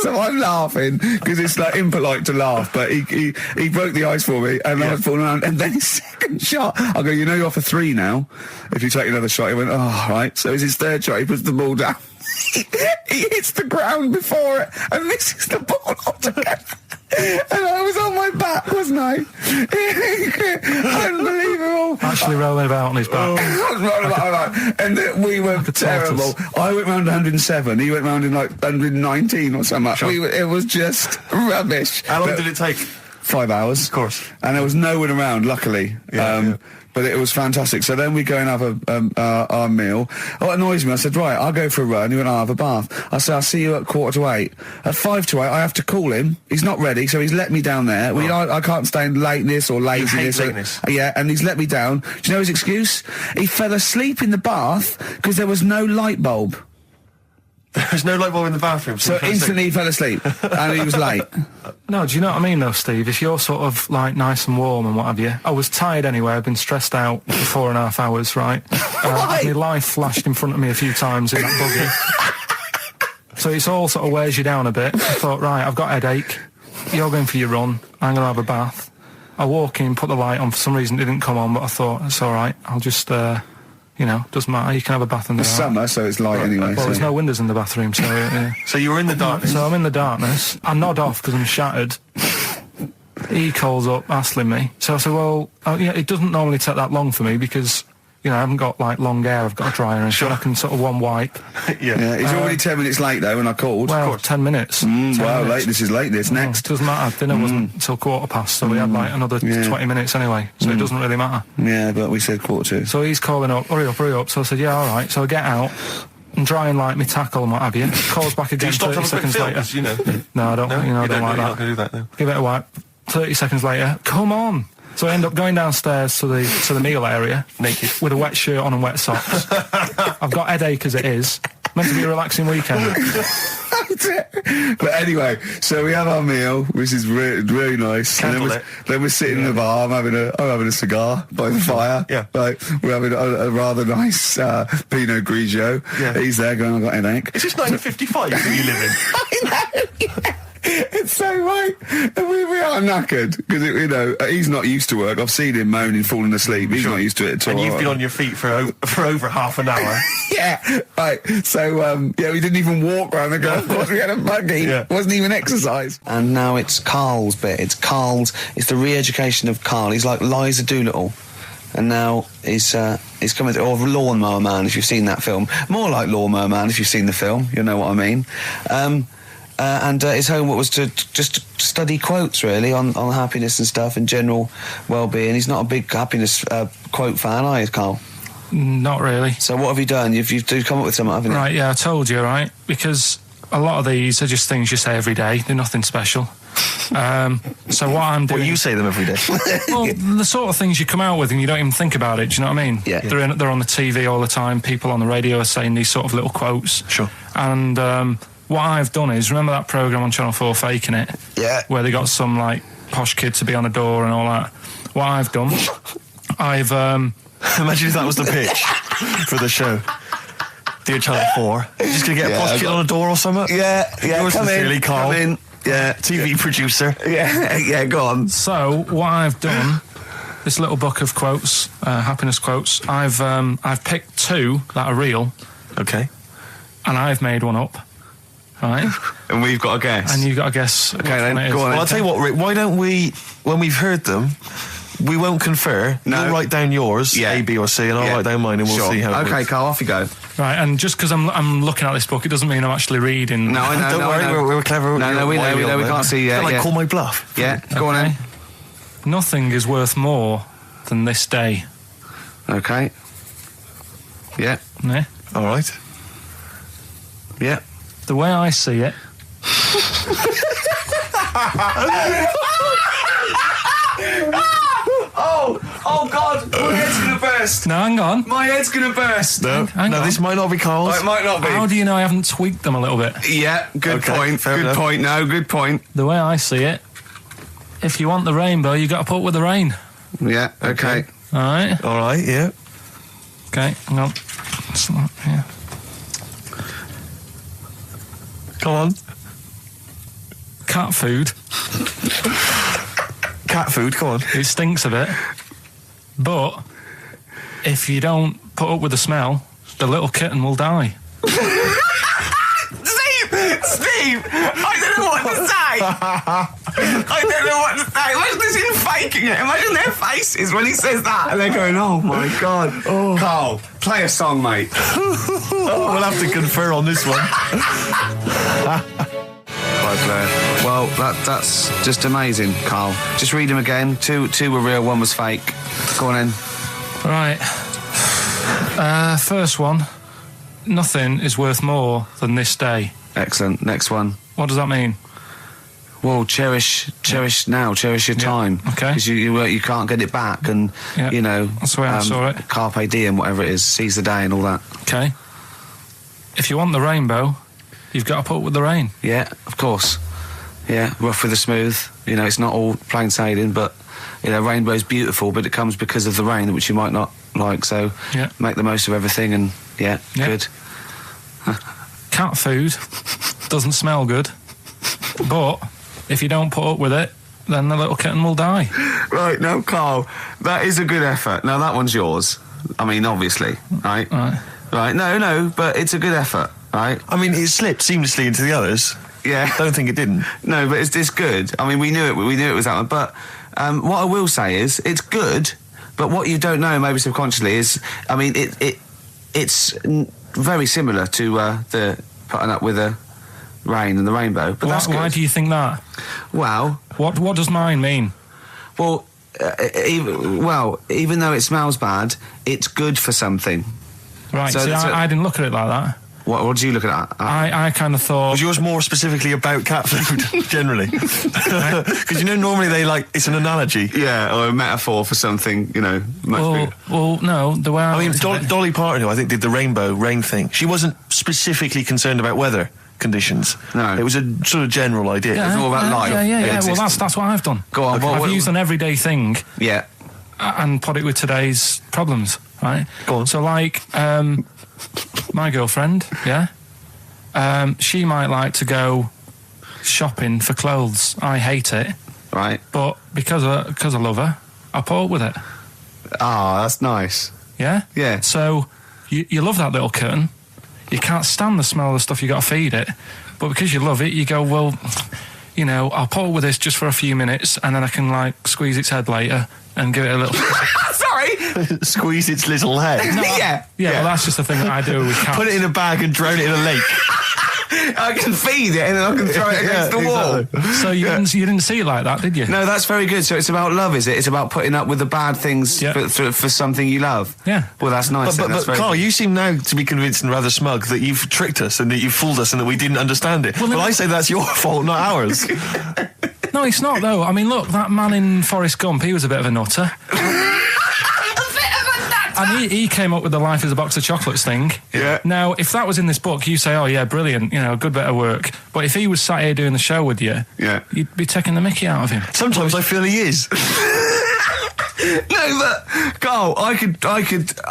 So I'm laughing because it's like impolite to laugh, but he broke the ice for me, and I was falling around. And then his second shot, I go, you're off a 3 now. If you take another shot, he went, oh, right. So it's his third shot. He puts the ball down. He hits the ground before it and misses the ball altogether. And I was on my back, wasn't I? Unbelievable. Actually rolling about on his back. I was rolling about, and we were terrible. I went round 107. He went round in like 119 or something. Sure. It was just rubbish. How long did it take? 5 hours. Of course. And there was no one around, luckily. but it was fantastic. So then we go and have our meal. Oh, it annoys me. I said, right, I'll go for a run. He went, I'll have a bath. I said, I'll see you at 7:45. At 7:55, I have to call him. He's not ready, so he's let me down there. I can't stand lateness or laziness. You hate lateness. Yeah, and he's let me down. Do you know his excuse? He fell asleep in the bath because there was no light bulb. There's no light bulb in the bathroom. So instantly he fell asleep, and he was late. No, do you know what I mean though, Steve? If you're sort of like nice and warm and what have you, I was tired anyway, I've been stressed out for 4.5 hours, right? My life flashed in front of me a few times in that buggy. So it's all sort of wears you down a bit. I thought, right, I've got a headache, you're going for your run, I'm going to have a bath. I walk in, put the light on, for some reason it didn't come on, but I thought, it's alright, I'll just, doesn't matter, you can have a bath in the It's summer, so it's light anyway. Well, there's no windows in the bathroom, so... So you were in the darkness? So I'm in the darkness. I nod off because I'm shattered. He calls up, hassling me. So I said, well, it doesn't normally take that long for me because... I haven't got, like, long hair. I've got a dryer and so I can sort of one wipe. Yeah, he's already 10 minutes late, though, when I called. Well, 10 minutes. 10 minutes. This is late, next. Doesn't matter. Dinner wasn't until 7:15, so we had, like, another 20 minutes anyway, so it doesn't really matter. Yeah, but we said 7:45. So he's calling up, hurry up. So I said, yeah, all right. So I get out and dry and, like, my tackle and what have you. Calls back again 30 seconds later. No, I don't, I don't like that. You're not going to do that, no. Give it a wipe. 30 seconds later, come on. So I end up going downstairs to the meal area, naked, with a wet shirt on and wet socks. I've got headache as it is. Meant to be a relaxing weekend. But anyway, so we have our meal, which is really nice. And then we're sitting in the bar. I'm having a cigar by the fire. Yeah. Like, we're having a rather nice Pinot Grigio. Yeah. He's there going, I've got headache. Is this 1955 that you live in? I know. Yeah. It's so right. And we are knackered because he's not used to work. I've seen him moaning, falling asleep. He's not used to it at all. And you've been on your feet for over half an hour. Yeah, right. So we didn't even walk around the golf course. We had a buggy. Yeah. It wasn't even exercise. And now it's Karl's bit. It's the re-education of Karl. He's like Liza Doolittle. And now he's coming or Lawnmower Man, if you've seen that film. More like Lawnmower Man, if you've seen the film. You'll know what I mean. And his homework was to just study quotes, really, on happiness and stuff and general well-being. He's not a big happiness quote fan, are you, Karl? Not really. So what have you done? You've come up with something, haven't you? Right, yeah, I told you, right? Because a lot of these are just things you say every day. They're nothing special. So what I'm doing... Well, you say them every day. Well, the sort of things you come out with and you don't even think about it, do you know what I mean? Yeah. They're on the TV all the time. People on the radio are saying these sort of little quotes. Sure. And... what I've done is, remember that programme on Channel 4, Faking It? Yeah. Where they got some, like, posh kid to be on a door and all that. What I've done, I've... Imagine if that was the pitch for the show. Dear Channel 4, you're just going to get a posh kid on a door or something? Yeah, Yours sincerely, Karl. Come in. Yeah. TV producer. Yeah, go on. So, what I've done, this little book of quotes, happiness quotes, I've picked 2 that are real. Okay. And I've made one up. Right. And we've got to guess. And you've got to guess. Okay, then go on. Well, I'll tell you what, Rick, why don't we, when we've heard them, we won't confer. No. You'll write down yours, A, B, or C, and I'll write down mine, and we'll see how it works. Karl, off you go. Right, and just because I'm looking at this book, it doesn't mean I'm actually reading. No, I know. Don't worry, we're clever. No, we know. We can't see. Like call my bluff. Yeah, go on then. Nothing is worth more than this day. Okay. Yeah. Yeah. All right. Yeah. The way I see it. Oh God! My head's gonna burst. No, hang on. My head's gonna burst. No, hang on. This might not be Karl's. Oh, it might not be. How do you know I haven't tweaked them a little bit? Yeah, good point. Good point. No, good point. The way I see it, if you want the rainbow, you got to put up with the rain. Yeah. Okay. All right. All right. Yeah. Okay. Hang on. Yeah. Come on. Cat food. Cat food. Come on. It stinks a bit, but if you don't put up with the smell, the little kitten will die. Steve, I don't know what to say. I don't know what to say. Imagine this in faking it. Imagine their faces when he says that, and they're going, "Oh my God." Oh. Karl, play a song, mate. We'll have to confer on this one. Well, that's just amazing, Karl. Just read them again. Two were real, one was fake. Go on then. Right. First one. Nothing is worth more than this day. Excellent. Next one. What does that mean? Well, cherish now, cherish your time. Okay. Because you can't get it back, and you know that's the way I saw it. Carpe diem, whatever it is, seize the day, and all that. Okay. If you want the rainbow, you've got to put up with the rain. Yeah, of course. Yeah, rough with the smooth. You know, it's not all plain sailing, but you know, rainbow's beautiful, but it comes because of the rain, which you might not like. So make the most of everything, and good. Cat food doesn't smell good, but if you don't put up with it, then the little kitten will die. Right, no, Carl, that is a good effort. Now, that one's yours. I mean, obviously, right? Right, no, but it's a good effort, right? I mean, it slipped seamlessly into the others. Yeah. Don't think it didn't. No, but it's good. I mean, we knew it was that one. But what I will say is, it's good, but what you don't know, maybe subconsciously, is, I mean, it's very similar to the putting up with the rain and the rainbow. But that's good. Why do you think that? Well... What does mine mean? Well, even though it smells bad, it's good for something. Right, so I didn't look at it like that. What do you look at? I kind of thought... Was yours more specifically about cat food, generally? Because, you know, normally it's an analogy. Yeah, or a metaphor for something, you know, much bigger. Well, no, the way I mean, Dolly Parton, who I think did the rainbow rain thing, she wasn't specifically concerned about weather conditions. No. It was a sort of general idea. Yeah, it was all about life. Yeah. Well, that's what I've done. Go on. I've used an everyday thing. Yeah. And put it with today's problems, right? Go on. So, my girlfriend, she might like to go shopping for clothes. I hate it. Right. But because I love her, I put up with it. Ah, that's nice. Yeah? Yeah. So, you love that little kitten. You can't stand the smell of the stuff, you got to feed it. But because you love it, you go, well, you know, I'll put up with this just for a few minutes, and then I can, squeeze its head later and give it a little... Sorry! Squeeze its little head. No, yeah. Well, that's just the thing that I do with cats. Put it in a bag and drown it in a lake. I can feed it and then I can throw it against the wall. Exactly. So you didn't see it like that, did you? No, that's very good. So it's about love, is it? It's about putting up with the bad things for something you love. Yeah. Well, that's nice. But Carl, you seem now to be convinced and rather smug that you've tricked us and that you've fooled us and that we didn't understand it. Well, I say that's your fault, not ours. No, it's not, though. I mean, look, that man in Forrest Gump, he was a bit of a nutter. And he came up with the life is a box of chocolates thing. Yeah. Now, if that was in this book, you say, oh, yeah, brilliant, you know, good bit of work. But if he was sat here doing the show with you, you'd be taking the mickey out of him. Sometimes I feel he is. No, but Carl, I could.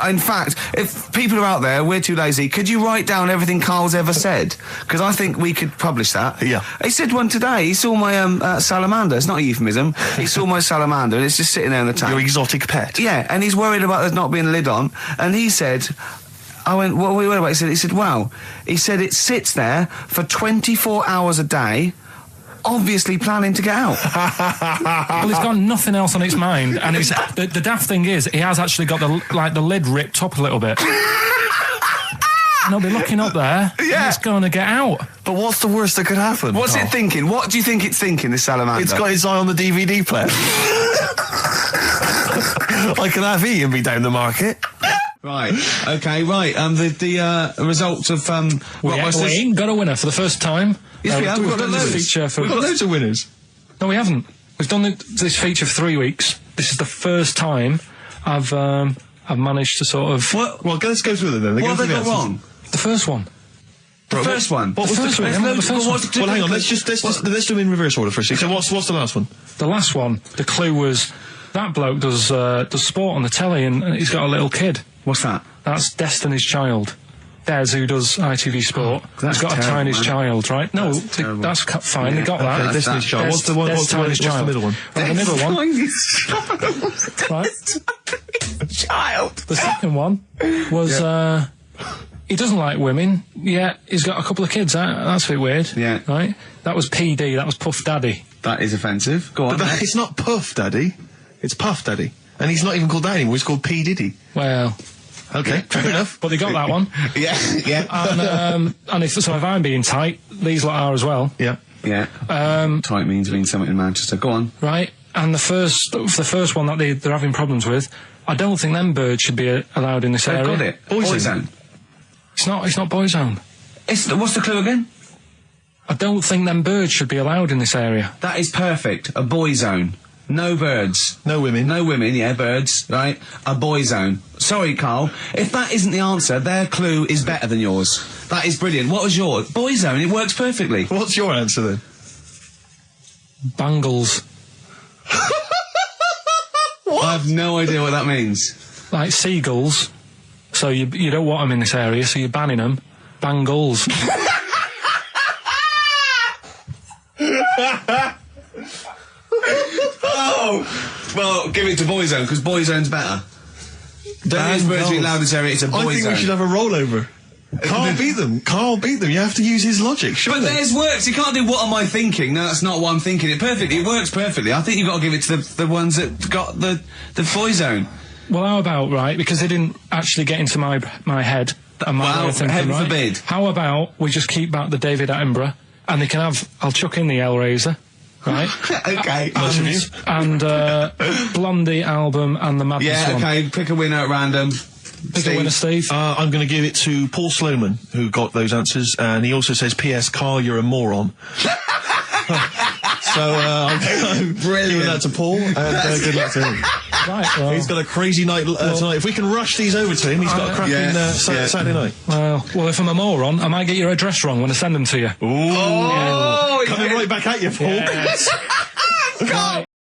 In fact, if people are out there, we're too lazy. Could you write down everything Carl's ever said? Because I think we could publish that. Yeah. He said one today. He saw my salamander. It's not a euphemism. He saw my salamander, and it's just sitting there in the tank. Your exotic pet. Yeah, and he's worried about there not being a lid on. And he said, I went, what are we worried about? He said, wow. He said it sits there for 24 hours a day, obviously planning to get out. Well, it's got nothing else on its mind, and it's the daft thing is, he has actually got the lid ripped up a little bit. And he'll be looking up there, and it's going to get out. But what's the worst that could happen? What's it thinking? What do you think it's thinking, this salamander? It's got its eye on the DVD player. I can have Ian be down the market. Right. Okay. Right. The results of Rockbusters. We ain't got a winner for the first time. Yes, we have. We've got loads. We've got loads of winners. No, we haven't. We've done this feature for 3 weeks. This is the first time I've managed to sort of. Well, let's go through them then. What have they got wrong? The first one. The first one. What was the first one? Well, hang on. Let's do them in reverse order first. So what's the last one? The last one. The clue was that bloke does sport on the telly, and he's got a little kid. What's that? That's Destiny's Child. Des, who does ITV Sport, has got a tiniest child, right? No, that's fine. They got that. Okay, Destiny's Child. What's the middle one? Right, the middle one. Right. Child. The second one was he doesn't like women. Yeah, he's got a couple of kids. That's a bit weird. Yeah. Right. That was PD. That was Puff Daddy. That is offensive. Go on. But it's not Puff Daddy. It's Puff Daddy. And he's not even called that anymore. He's called P Diddy. Well. Okay, fair enough. But they got that one. Yeah. And if I'm being tight, these lot are as well. Yeah. Yeah. Tight means something in Manchester. Go on. Right. And the first one that they're having problems with I don't think them birds should be allowed in this area. Got it. Boy zone. It's not boy zone. What's the clue again? I don't think them birds should be allowed in this area. That is perfect. A boy zone. No birds. No women. No women, yeah, birds, right? A boy zone. Sorry, Carl. If that isn't the answer, their clue is better than yours. That is brilliant. What was yours? Boy zone, it works perfectly. What's your answer then? Bangles. I have no idea what that means. Like seagulls. So you don't want them in this area, so you're banning them. Bangles. Oh! Well, give it to boy zone, because boy zone's better. Don't use birds being allowed in this area, it's a boy zone. I think we should have a rollover. Carl beat them. Carl beat them. You have to use his logic, surely. But theirs works. You can't do what am I thinking. No, that's not what I'm thinking. It works perfectly. I think you've got to give it to the ones that got the boy zone. Well, how about, right, because they didn't actually get into my head and my way of thinking, heaven right? forbid. How about we just keep back the David Attenborough, and they can have, I'll chuck in the Hellraiser, right? Okay. And Blondie album and the Madness one. Yeah, okay, pick a winner at random. Pick a winner, Steve. I'm going to give it to Paul Sloman, who got those answers, and he also says, P.S. Carl, you're a moron. So, I'm giving that to Paul, and good luck to him. Right, well, he's got a crazy night tonight. If we can rush these over to him, he's got a cracking Saturday night. Well, if I'm a moron, I might get your address wrong when I send them to you. Ooh. Coming right back at you, Paul. Yes. Right.